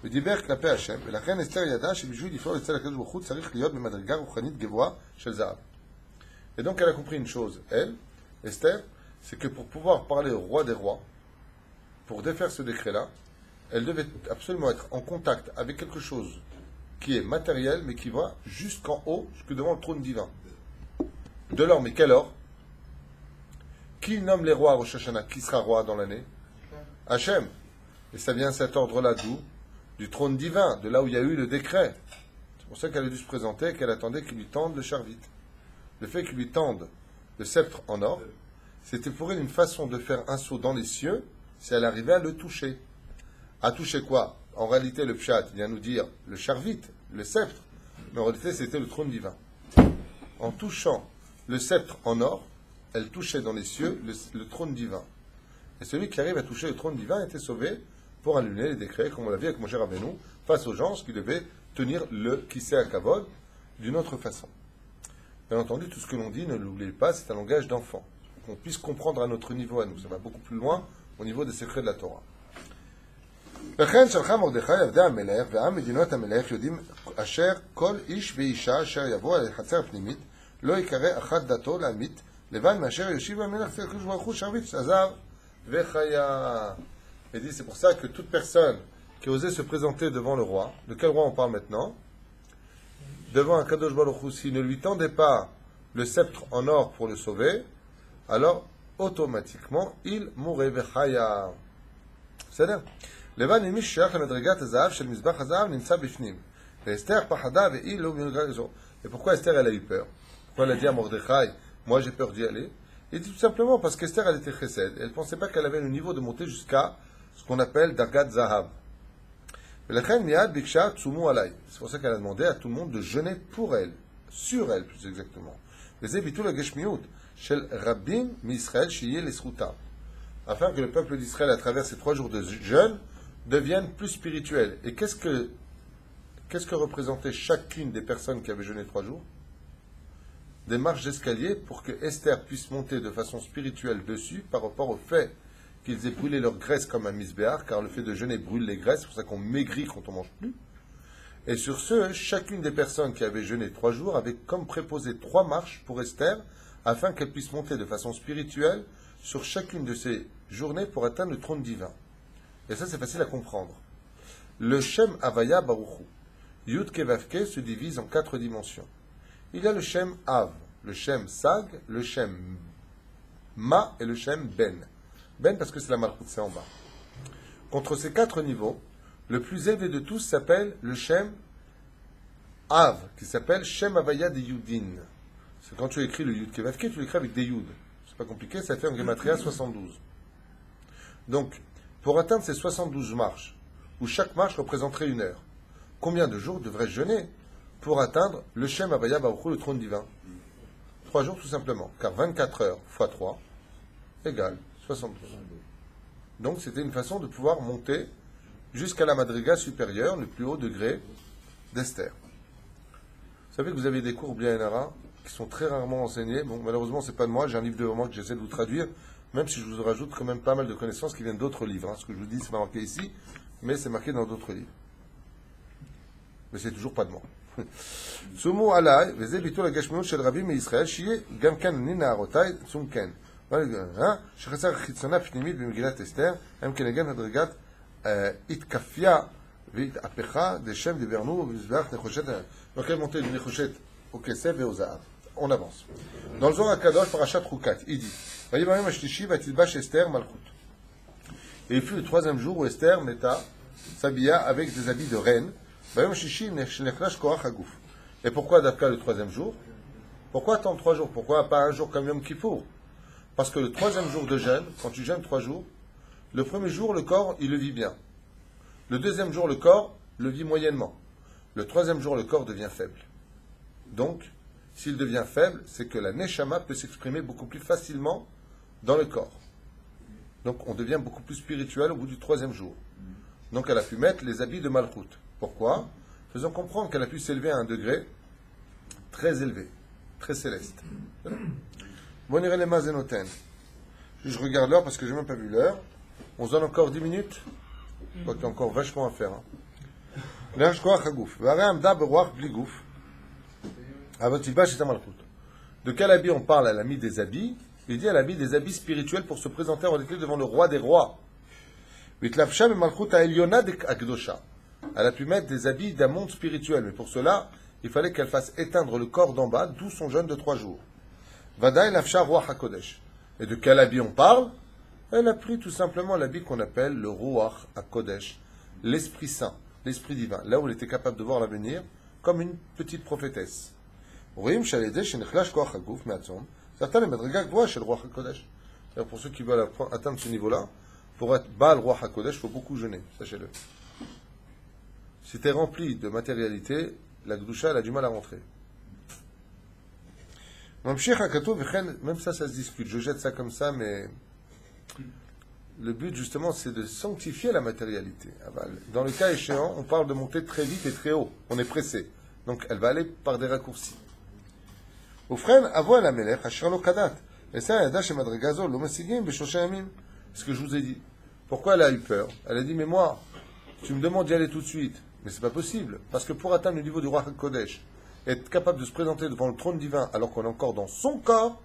ודיבר כלפי השם, ולכן אסתר ידע שבשביל לפעול אצל הקדוש ברוך הוא צריך להיות במדרגה רוחנית גבוהה של זהב. Et donc elle a compris une chose, elle, Esther, c'est que pour pouvoir parler au roi des rois, pour défaire ce décret-là, elle devait absolument être en contact avec quelque chose qui est matériel, mais qui va jusqu'en haut, jusque devant le trône divin. De l'or, mais quel or? Qui nomme les rois à Rosh Hashanah? Qui sera roi dans l'année? Hachem. Et ça vient cet ordre-là d'où? Du trône divin, de là où il y a eu le décret. C'est pour ça qu'elle a dû se présenter, qu'elle attendait qu'il lui tende le charvit. Le fait qu'il lui tende le sceptre en or, c'était pour elle une façon de faire un saut dans les cieux si elle arrivait à le toucher. À toucher quoi? En réalité, le pshat vient nous dire le charvit, le sceptre, mais en réalité, c'était le trône divin. En touchant le sceptre en or, elle touchait dans les cieux le trône divin. Et celui qui arrive à toucher le trône divin était sauvé pour annuler les décrets, comme on l'a vu avec Moshe Rabbeinu, face aux gens qui devaient tenir le Kisei HaKavod d'une autre façon. Bien entendu, tout ce que l'on dit, ne l'oubliez pas, c'est un langage d'enfant. Qu'on puisse comprendre à notre niveau à nous. Ça va beaucoup plus loin au niveau des secrets de la Torah. וכן שלחה מרדכי עבדי המלך ועם מדינות המלך יודעים אשר כל איש ואישה אשר יבוא אל חצר פנימית לא יקרא אחת דתו להמית לבד מאשר יושיב המלך אצל הקדוש ברוך הוא שרביט הזהב vechaya. Il dit, c'est pour ça que toute personne qui osait se présenter devant le roi, de quel roi on parle maintenant, devant un Kadosh Baruch Hu, s'il ne lui tendait pas le sceptre en or pour le sauver, alors automatiquement il mourrait vechaya. C'est-à-dire, לבן עם מי ששייך למדרגת הזהב של מזבח הזהב נמצא בפנים. ואסתר פחדה והיא לא במדרגה הזו. Et pourquoi Esther elle a eu peur? Pourquoi elle a dit à Mordechai, moi j'ai peur d'y aller? Il dit tout simplement parce qu'Esther elle était chesed. Elle ne pensait pas qu'elle avait le niveau de monter jusqu'à ce qu'on appelle Dargat Zahav. ולכן מיד ביקשה תשומו עליי. C'est pour ça qu'elle a demandé à tout le monde de jeûner pour elle, sur elle plus exactement. וזה ביטול הגשמיות של רבים מישראל שיהיה לזכותה. Afin que le peuple d'Israël, à travers ces 3 jours de jeûne, devienne plus spirituel. Et qu'est-ce que représentait chacune des personnes qui avaient jeûné 3 jours? Des marches d'escalier pour que Esther puisse monter de façon spirituelle dessus par rapport au fait qu'ils aient brûlé leur graisse comme un misbéar, car le fait de jeûner brûle les graisses, c'est pour ça qu'on maigrit quand on mange plus. Et sur ce, chacune des personnes qui avaient jeûné 3 jours avait comme préposé 3 marches pour Esther, afin qu'elle puisse monter de façon spirituelle sur chacune de ces journées pour atteindre le trône divin. Et ça, c'est facile à comprendre. Le Shem Havaya Baruchu, Yud Kevavke, se divise en 4 dimensions. Il y a le Shem Av, le Shem Sag, le Shem Ma et le Shem Ben. Ben parce que c'est la Malchut, c'est en bas. Contre ces 4 niveaux, le plus élevé de tous s'appelle le Shem Av, qui s'appelle Shem Havaya de Yudin. C'est quand tu écris le Yud Kevavke, tu l'écris avec des Yud. C'est pas compliqué, ça fait en Gematria 72. Donc, pour atteindre ces 72 marches, où chaque marche représenterait 1 heure, combien de jours devrais-je jeûner pour atteindre le Shem Havaya Baruch Hu, le trône divin? 3 jours tout simplement, car 24 heures x 3 égale 72. Donc c'était une façon de pouvoir monter jusqu'à la madriga supérieure, le plus haut degré d'Esther. Vous savez que vous avez des cours Blianara qui sont très rarement enseignés. Bon, malheureusement, c'est pas de moi, j'ai un livre devant moi que j'essaie de vous traduire, même si je vous rajoute quand même pas mal de connaissances qui viennent d'autres livres. Hein. Ce que je vous dis, c'est pas marqué ici, mais c'est marqué dans d'autres livres. Mais c'est toujours pas de moi. Sumu alay, veze bitul agashmiut shel rabim miYisrael, shiye gam kan nina arotai tsum ken. שחסר חיצונה פנימית במגילת אסתר, הם כנגן הדרגת התקפיה והתהפכה דשם דיברנו ובמזבח נחושת. Donc elle montait de Nechoshet au Kesef et au Zahar. On avance. Dans le Zohar HaKadosh, Parashat Chukat, il dit Vayibayim Ashlishi vatilbash Esther Malchut. Et il fut le 3e jour où Esther s'habilla avec des habits de reine. Vayim Ashlishi nechlash koach haguf. Et pourquoi d'Afka le 3e jour? Pourquoi attendre 3 jours? Pourquoi pas un jour comme Yom Kippour? Parce que le 3e jour de jeûne, quand tu jeûnes 3 jours, le 1er jour, le corps, il le vit bien. Le 2e jour, le corps le vit moyennement. Le 3e jour, le corps devient faible. Donc, s'il devient faible, c'est que la Neshama peut s'exprimer beaucoup plus facilement dans le corps. Donc, on devient beaucoup plus spirituel au bout du 3e jour. Donc, elle a pu mettre les habits de Malchut. Pourquoi? Faisons comprendre qu'elle a pu s'élever à un degré très élevé, très céleste. Bon, on irait les mazenoten. Je regarde l'heure parce que je n'ai même pas vu l'heure. On se donne encore 10 minutes. Je crois qu'il y a encore vachement à faire. L'âge koach hagouf. V'arei amda beroach bli gouf. Avatilbash et malchut. De quel habit on parle? Elle a mis des habits. Il dit elle a mis des habits spirituels pour se présenter en réalité devant le roi des rois. Vitlapsha me malchut ha'elyona akdosha. Elle a pu mettre des habits d'un monde spirituel. Mais pour cela, il fallait qu'elle fasse éteindre le corps d'en bas, d'où son jeûne de 3 jours. Vadaï lafsha Ruach HaKodesh. Et de quel habit on parle? Elle a pris tout simplement l'habit qu'on appelle le Ruach HaKodesh, l'Esprit Saint, l'Esprit divin, là où elle était capable de voir l'avenir comme une petite prophétesse. Pour ceux qui veulent atteindre ce niveau-là, pour être Baal Ruach HaKodesh, il faut beaucoup jeûner, sachez-le. Si tu es rempli de matérialité, la Gdusha, elle a du mal à rentrer. Même ça, ça se discute. Je jette ça comme ça, mais le but, justement, c'est de sanctifier la matérialité. Dans le cas échéant, on parle de monter très vite et très haut. On est pressé. Donc, elle va aller par des raccourcis. Et ça, ce que je vous ai dit. Pourquoi elle a eu peur? Elle a dit, mais moi, tu me demandes d'y aller tout de suite. Mais c'est pas possible. Parce que pour atteindre le niveau du Ruach HaKodesh, être capable de se présenter devant le trône divin alors qu'on est encore dans son corps,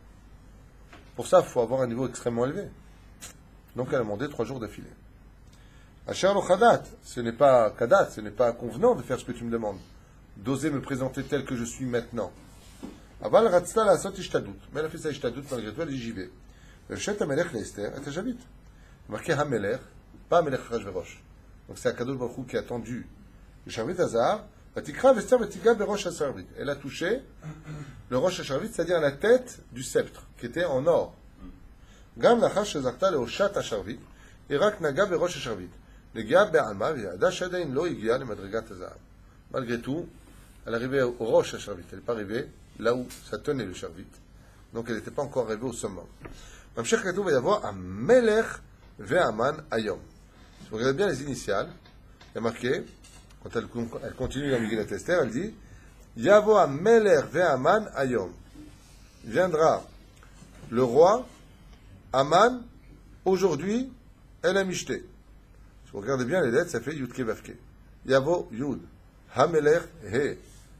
pour ça, il faut avoir un niveau extrêmement élevé. Donc elle a demandé 3 jours d'affilée. Asher lo chadat, ce n'est pas kadat, ce n'est pas convenant de faire ce que tu me demandes, d'oser me présenter tel que je suis maintenant. Aval ratzta la asot ishtadut. Mais elle a fait sa ishtadut malgré tout, elle dit j'y vais. Le chet amelech l'Esther, et tajavit. Marqué hamelech, pas amelech Achashverosh. Donc c'est Akadosh Baruch Hu qui a tendu le Sharvit Hazar. Vatikra v'Esther v'tiga berosh hasharvit. Elle a touché le rosh hasharvit, c'est-à-dire la tête du sceptre, qui était en or. Gam lachar shezarta leoshat hasharvit, et rak naga berosh hasharvit. Negia be'alma v'yada shadain lo igia le madrigat hazar. Malgré tout, elle arrivait au rosh hasharvit. Elle n'est pas arrivée là où ça tenait le sharvit. Donc elle n'était pas encore arrivée au summum. Mamshech Katuv va y avoir un melech ve'aman ayom. Si vous regardez bien les initiales, il y a marqué, quand elle continue dans Megillat Esther, elle dit Yavo Amelech ve'aman ayom. Viendra le roi, Aman, aujourd'hui, El Amishté. Si vous regardez bien les lettres, ça fait Yudke Vavke. Yavo Yud, Hamelech He,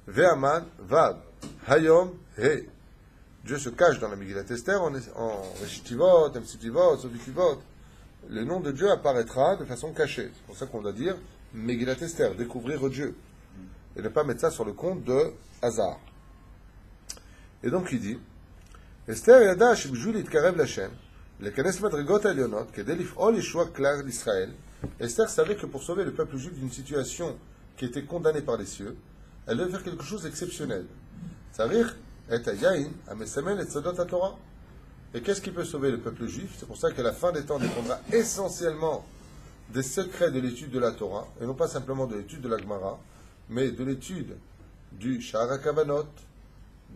ve'aman Vav, Hayom He. Dieu se cache dans la Megillat Esther en Reshitivot, Emsitivot, Sofitivot. Le nom de Dieu apparaîtra de façon cachée. C'est pour ça qu'on doit dire Megillat Esther, découvrir Dieu. Et ne pas mettre ça sur le compte de hasard. Et donc il dit Esther yada shibjou litkarev l'Hashem, lekanes madrigot alionot, kedei lif'ol yeshua klal d'Israël. Esther savait que pour sauver le peuple juif d'une situation qui était condamnée par les cieux, elle devait faire quelque chose d'exceptionnel. Tzarich et hayayin amesamel et tzadot haTorah. Et qu'est-ce qui peut sauver le peuple juif? C'est pour ça que la fin des temps dépendra essentiellement des secrets de l'étude de la Torah, et non pas simplement de l'étude de la Gemara, mais de l'étude du Sha'ar HaKavanot,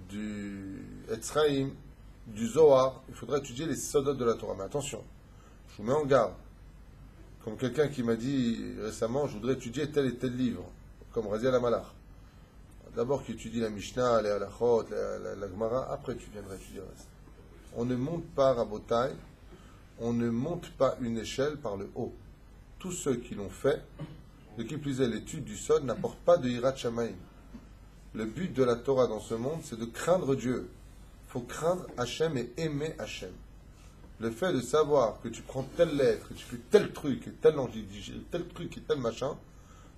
du Etzraïm, du Zohar. Il faudra étudier les sodot de la Torah. Mais attention, je vous mets en garde. Comme quelqu'un qui m'a dit récemment, je voudrais étudier tel et tel livre, comme Razi al-Malach. D'abord qui étudie la Mishnah, les Halachot, la Gemara, après tu viendras étudier le reste. On ne monte pas Rabotai, on ne monte pas une échelle par le haut. Tous ceux qui l'ont fait, de qui plus est l'étude du Sod, n'apportent pas de Hirat Shamaim. Le but de la Torah dans ce monde, c'est de craindre Dieu. Il faut craindre Hachem et aimer Hachem. Le fait de savoir que tu prends telle lettre, que tu fais tel truc, et tel truc et tel machin,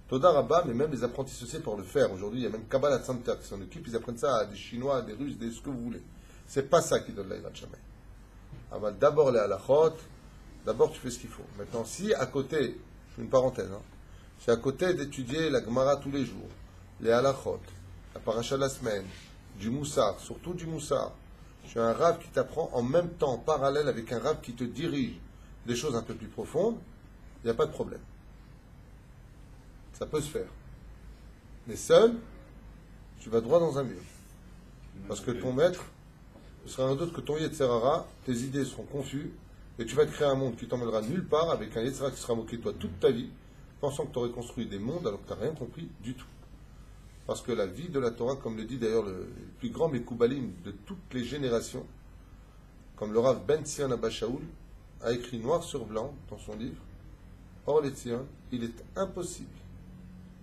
Toda Rabba, mais même les apprentis associés pour le faire. Aujourd'hui, il y a même Kabbalah Center qui s'en occupe, ils apprennent ça à des Chinois, à des Russes, ce que vous voulez. C'est pas ça qui donne la Hirat Shamaim. Alors, d'abord les halachot, d'abord tu fais ce qu'il faut. Maintenant, si à côté, je fais une parenthèse, si à côté d'étudier la Gemara tous les jours, les halachot, la paracha de la semaine, du moussar, surtout du moussar, j'ai un rave qui t'apprend en même temps, en parallèle avec un rave qui te dirige des choses un peu plus profondes, il n'y a pas de problème. Ça peut se faire. Mais seul, tu vas droit dans un mur. Parce que ton maître, ce sera un d'autre que ton Yetzerara, tes idées seront confuses, et tu vas te créer un monde qui t'emmènera nulle part, avec un Yetzerara qui sera moqué de toi toute ta vie, pensant que tu aurais construit des mondes alors que tu n'as rien compris du tout. Parce que la vie de la Torah, comme le dit d'ailleurs le plus grand Mekoubalim de toutes les générations, comme le Rav Ben Tzion Abba Shaul a écrit noir sur blanc dans son livre, Or les Tzion, il est impossible.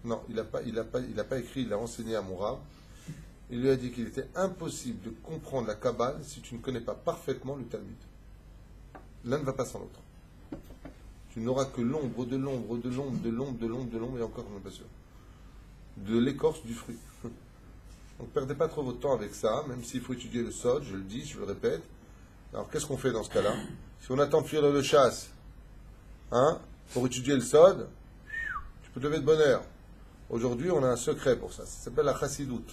Non, il n'a pas écrit, il a enseigné à mon Rav. Il lui a dit qu'il était impossible de comprendre la Kabbale si tu ne connais pas parfaitement le Talmud. L'un ne va pas sans l'autre. Tu n'auras que l'ombre de l'ombre, de l'ombre, de l'ombre, de l'ombre, de l'ombre, et encore, je ne suis pas sûr. De l'écorce du fruit. Donc, perdez pas trop votre temps avec ça, même s'il faut étudier le Sod, je le dis, je le répète. Alors, qu'est-ce qu'on fait dans ce cas-là? Si on attend de fuir le chasse, pour étudier le Sod, tu peux te lever de bonne heure. Aujourd'hui, on a un secret pour ça. Ça s'appelle la chassidoute.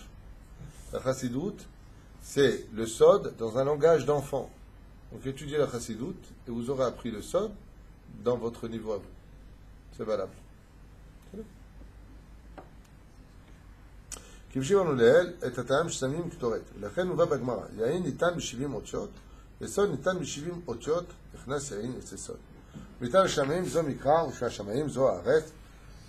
La chassidoute, c'est le Sod dans un langage d'enfant. Donc, étudiez la chassidoute et vous aurez appris le Sod dans votre niveau à vous. C'est valable. כבשיבנו לאל את הטעם ששמים כתורת. ולכן מובא בגמרא, יין ניתן ב-70 אותיות, וסוד ניתן ב-70 אותיות, נכנס יין יוצא סוד. ניתן לשמאים זו מקרא, ושהשמאים זו הארץ.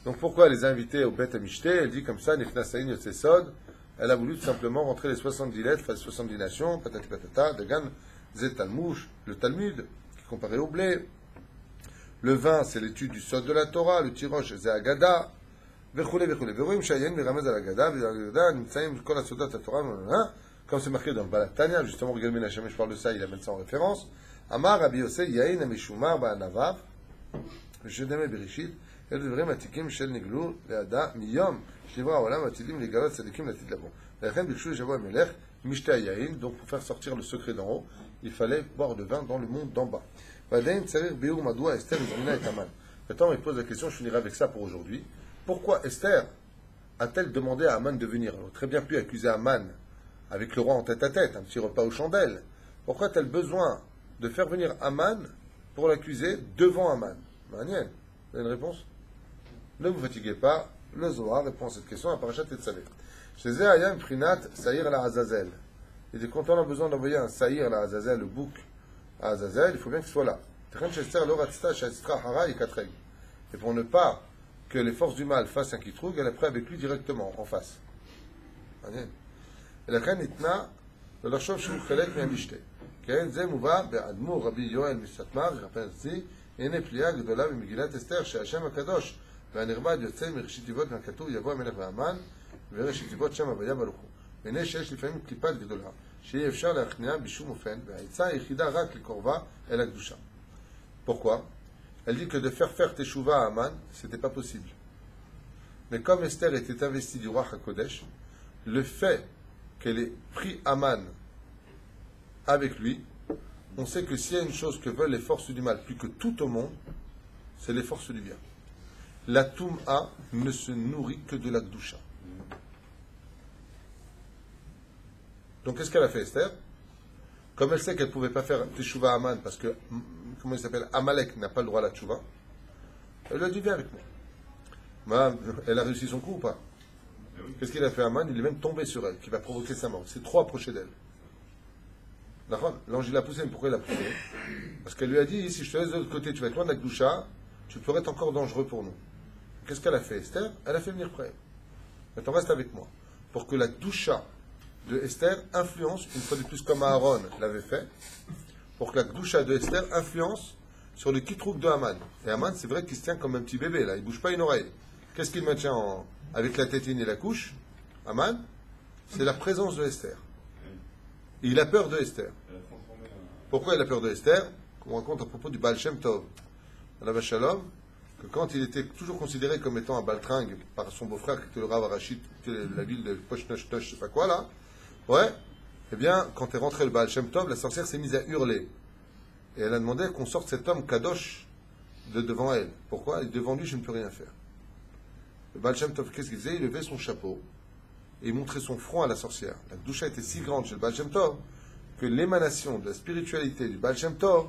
Donc pourquoi les inviter au Beth Amishté? Elle dit comme ça, נכנס יין יוצא סוד. Elle a voulu tout simplement rentrer les 70 lettres, les 70 nations, patati patata, Dagan, Zet Talmouche, le Talmud, qui est comparé au blé. Le vin, c'est l'étude du sod de la Torah, le tiroche, c'est Agada. ורואים שהיין מרמז על הגדה, והגדה נמצאים כל הסודות התורה, comme c'est marqué dans le Balatania, justement, Regal Ben Hashem, je parle de ça, il amène ça en référence. Amar Rabbi Yosef Yain Amishumar Ba'anavav Shedeme Bereshit El Devrim Atikim Shel Niglu Leada Miyom Shivra Olam Atidim Legalat Sadikim Latid Labo. Lechen Bikshu Javo Amelech Mishta Yain. Donc pour faire sortir le secret d'en haut, il fallait boire de vin dans le monde d'en bas. Vadain Tsarir Beur Madoua Esther Izmina et Aman. Maintenant, il pose la question, je finirai avec ça pour aujourd'hui. Pourquoi Esther a-t-elle demandé à Aman de venir? Elle aurait très bien pu accuser Aman avec le roi en tête à tête, un petit repas aux chandelles. Pourquoi a-t-elle besoin de faire venir Aman pour l'accuser devant Aman? Manienne. Vous avez une réponse? Ne vous fatiguez pas. Le Zohar répond à cette question à Parashat Tetzaveh. Chez Ayam Prinat Saïr la Azazel. Il dit quand on a besoin d'envoyer un Saïr la Azazel, le bouc à Azazel, il faut bien qu'il soit là. Et pour ne pas que les forces du mal fassent un kitroug, elle est prête avec lui directement, en face. Et la reine itna, le lachov shu chelek me'amishte. Ken ze muva be'admur Rabbi Yoel Misatmar, rappelle ainsi, ene plia gdola b'Megillat Esther, she'Hashem HaKadosh, ve'anirmad yotzei mereshit avot ve'katuv yavo hamelech ve'aman, ve'reshit avot Shem Havaya Baruch Hu. Ene she'esh lifamim klipat gdola, she'yeh efshar le'achnia bishum ofen, ve'ha'itza hichida rak likorva el ha'kedusha. Pourquoi? Elle dit que de faire Teshuvah à Aman, c'était pas possible. Mais comme Esther était investie du roi HaKodesh, le fait qu'elle ait pris Aman avec lui, on sait que s'il y a une chose que veulent les forces du mal plus que tout au monde, c'est les forces du bien. La Toum'a ne se nourrit que de la Gdusha. Donc qu'est-ce qu'elle a fait Esther? Comme elle sait qu'elle ne pouvait pas faire Teshuvah à Aman parce que, comment il s'appelle, Amalek n'a pas le droit à la Teshuvah, elle lui a dit viens avec moi. Elle a réussi son coup ou pas? Qu'est-ce qu'il a fait Aman? Il est même tombé sur elle, qui va provoquer sa mort. C'est trop approché d'elle. L'ange l'a poussé, mais pourquoi il l'a poussé? Parce qu'elle lui a dit si je te laisse de l'autre côté, tu vas être loin de la Gdusha, tu pourrais être encore dangereux pour nous. Qu'est-ce qu'elle a fait Esther? Elle a fait venir près. Maintenant reste avec moi. Pour que la Gdusha de Esther influence, une fois de plus comme Aaron l'avait fait, pour que la Gdusha de Esther influence sur le kitrouk de Haman. Et Haman, c'est vrai qu'il se tient comme un petit bébé, là, il ne bouge pas une oreille. Qu'est-ce qu'il maintient avec la tétine et la couche? Haman, c'est la présence de Esther. Et il a peur de Esther. Pourquoi il a peur de Esther? On raconte à propos du Baal Shem Tov, Alav Shalom, que quand il était toujours considéré comme étant un baltringue par son beau-frère, qui était le Rav Arachid, qui était la ville de Pochnoch-Noch, je sais pas quoi là, ouais, eh bien, quand est rentré le Baal Shem Tov, la sorcière s'est mise à hurler. Et elle a demandé qu'on sorte cet homme Kadosh de devant elle. Pourquoi? Elle dit, devant lui, je ne peux rien faire. Le Baal Shem Tov, qu'est-ce qu'il faisait? Il levait son chapeau et il montrait son front à la sorcière. La Gdusha était si grande chez le Baal Shem Tov que l'émanation de la spiritualité du Baal Shem Tov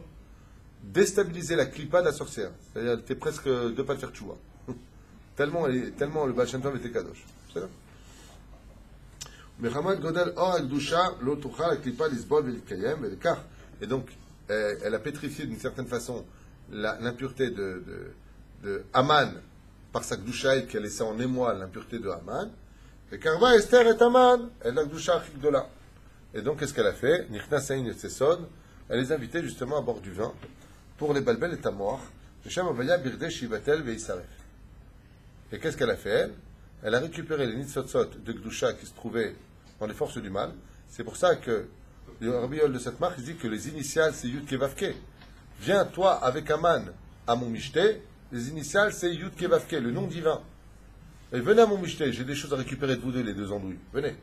déstabilisait la klipa de la sorcière. C'est-à-dire, elle était presque deux pas de faire tchouva. tellement le Baal Shem Tov était Kadosh. C'est ça? Et donc, elle a pétrifié d'une certaine façon l'impureté de Haman par sa Gdusha qui a laissé en émoi l'impureté de Haman. Et Karva, Esther et Haman, elle a Gdusha Chikdola. Et donc, qu'est-ce qu'elle a fait? Elle les invitait justement à boire du vin pour les balbel et tamoir. Et qu'est-ce qu'elle a fait, elle? Elle a récupéré les nitzotzot de Gdusha qui se trouvaient dans les forces du mal. C'est pour ça que le Rabbi Yoel de cette marque dit que les initiales c'est Yud Kevavke. Viens toi avec Aman à mon Mishté, les initiales c'est Yud Kevavke, le nom divin. Et venez à mon Mishté, j'ai des choses à récupérer de vous deux, les deux andouilles. Venez.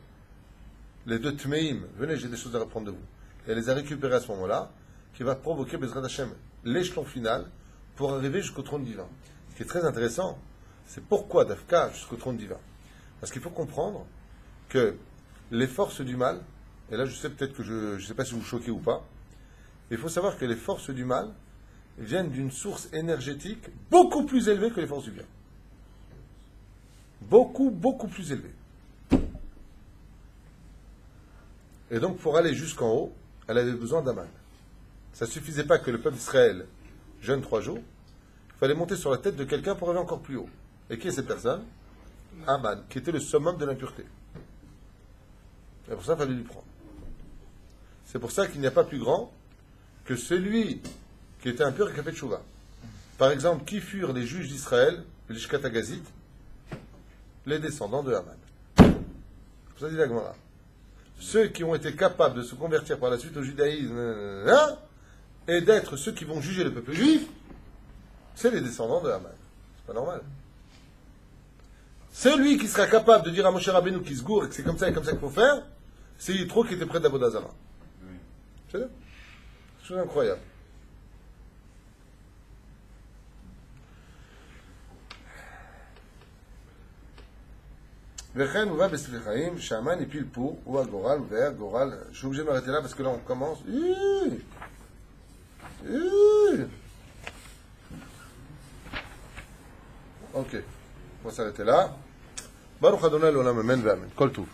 Les deux Tmeim, venez, j'ai des choses à reprendre de vous. Et elle les a récupérées à ce moment-là, qui va provoquer Bezrat Hashem, l'échelon final, pour arriver jusqu'au trône divin. Ce qui est très intéressant, c'est pourquoi Dafka jusqu'au trône divin. Parce qu'il faut comprendre que les forces du mal, et là je sais peut-être que je ne sais pas si vous choquez ou pas, il faut savoir que les forces du mal viennent d'une source énergétique beaucoup plus élevée que les forces du bien. Beaucoup, beaucoup plus élevée. Et donc pour aller jusqu'en haut, elle avait besoin d'Aman. Ça ne suffisait pas que le peuple d'Israël jeûne 3 jours, il fallait monter sur la tête de quelqu'un pour aller encore plus haut. Et qui est cette personne? Aman, qui était le summum de l'impureté. Et pour ça, il fallait lui prendre. C'est pour ça qu'il n'y a pas plus grand que celui qui était impur et qui a fait tchouva. Par exemple, qui furent les juges d'Israël, les Shkatagazit? Les descendants de Haman. C'est pour ça dit la Gemara. Ceux qui ont été capables de se convertir par la suite au judaïsme, et d'être ceux qui vont juger le peuple juif, c'est les descendants de Haman. C'est pas normal. Celui qui sera capable de dire à Moshe Rabbeinu qui se gourre et que c'est comme ça et comme ça qu'il faut faire, c'est Yitro qui était près d'Avodazara. C'est une chose incroyable. וכן מובא בספר חיים שהמן הפיל פור, הוא הגורל והיה גורל, je suis obligé de m'arrêter là parce que là on commence. Ok, on va s'arrêter là. ברוך ה' לעולם אמן ואמן. כל טוב.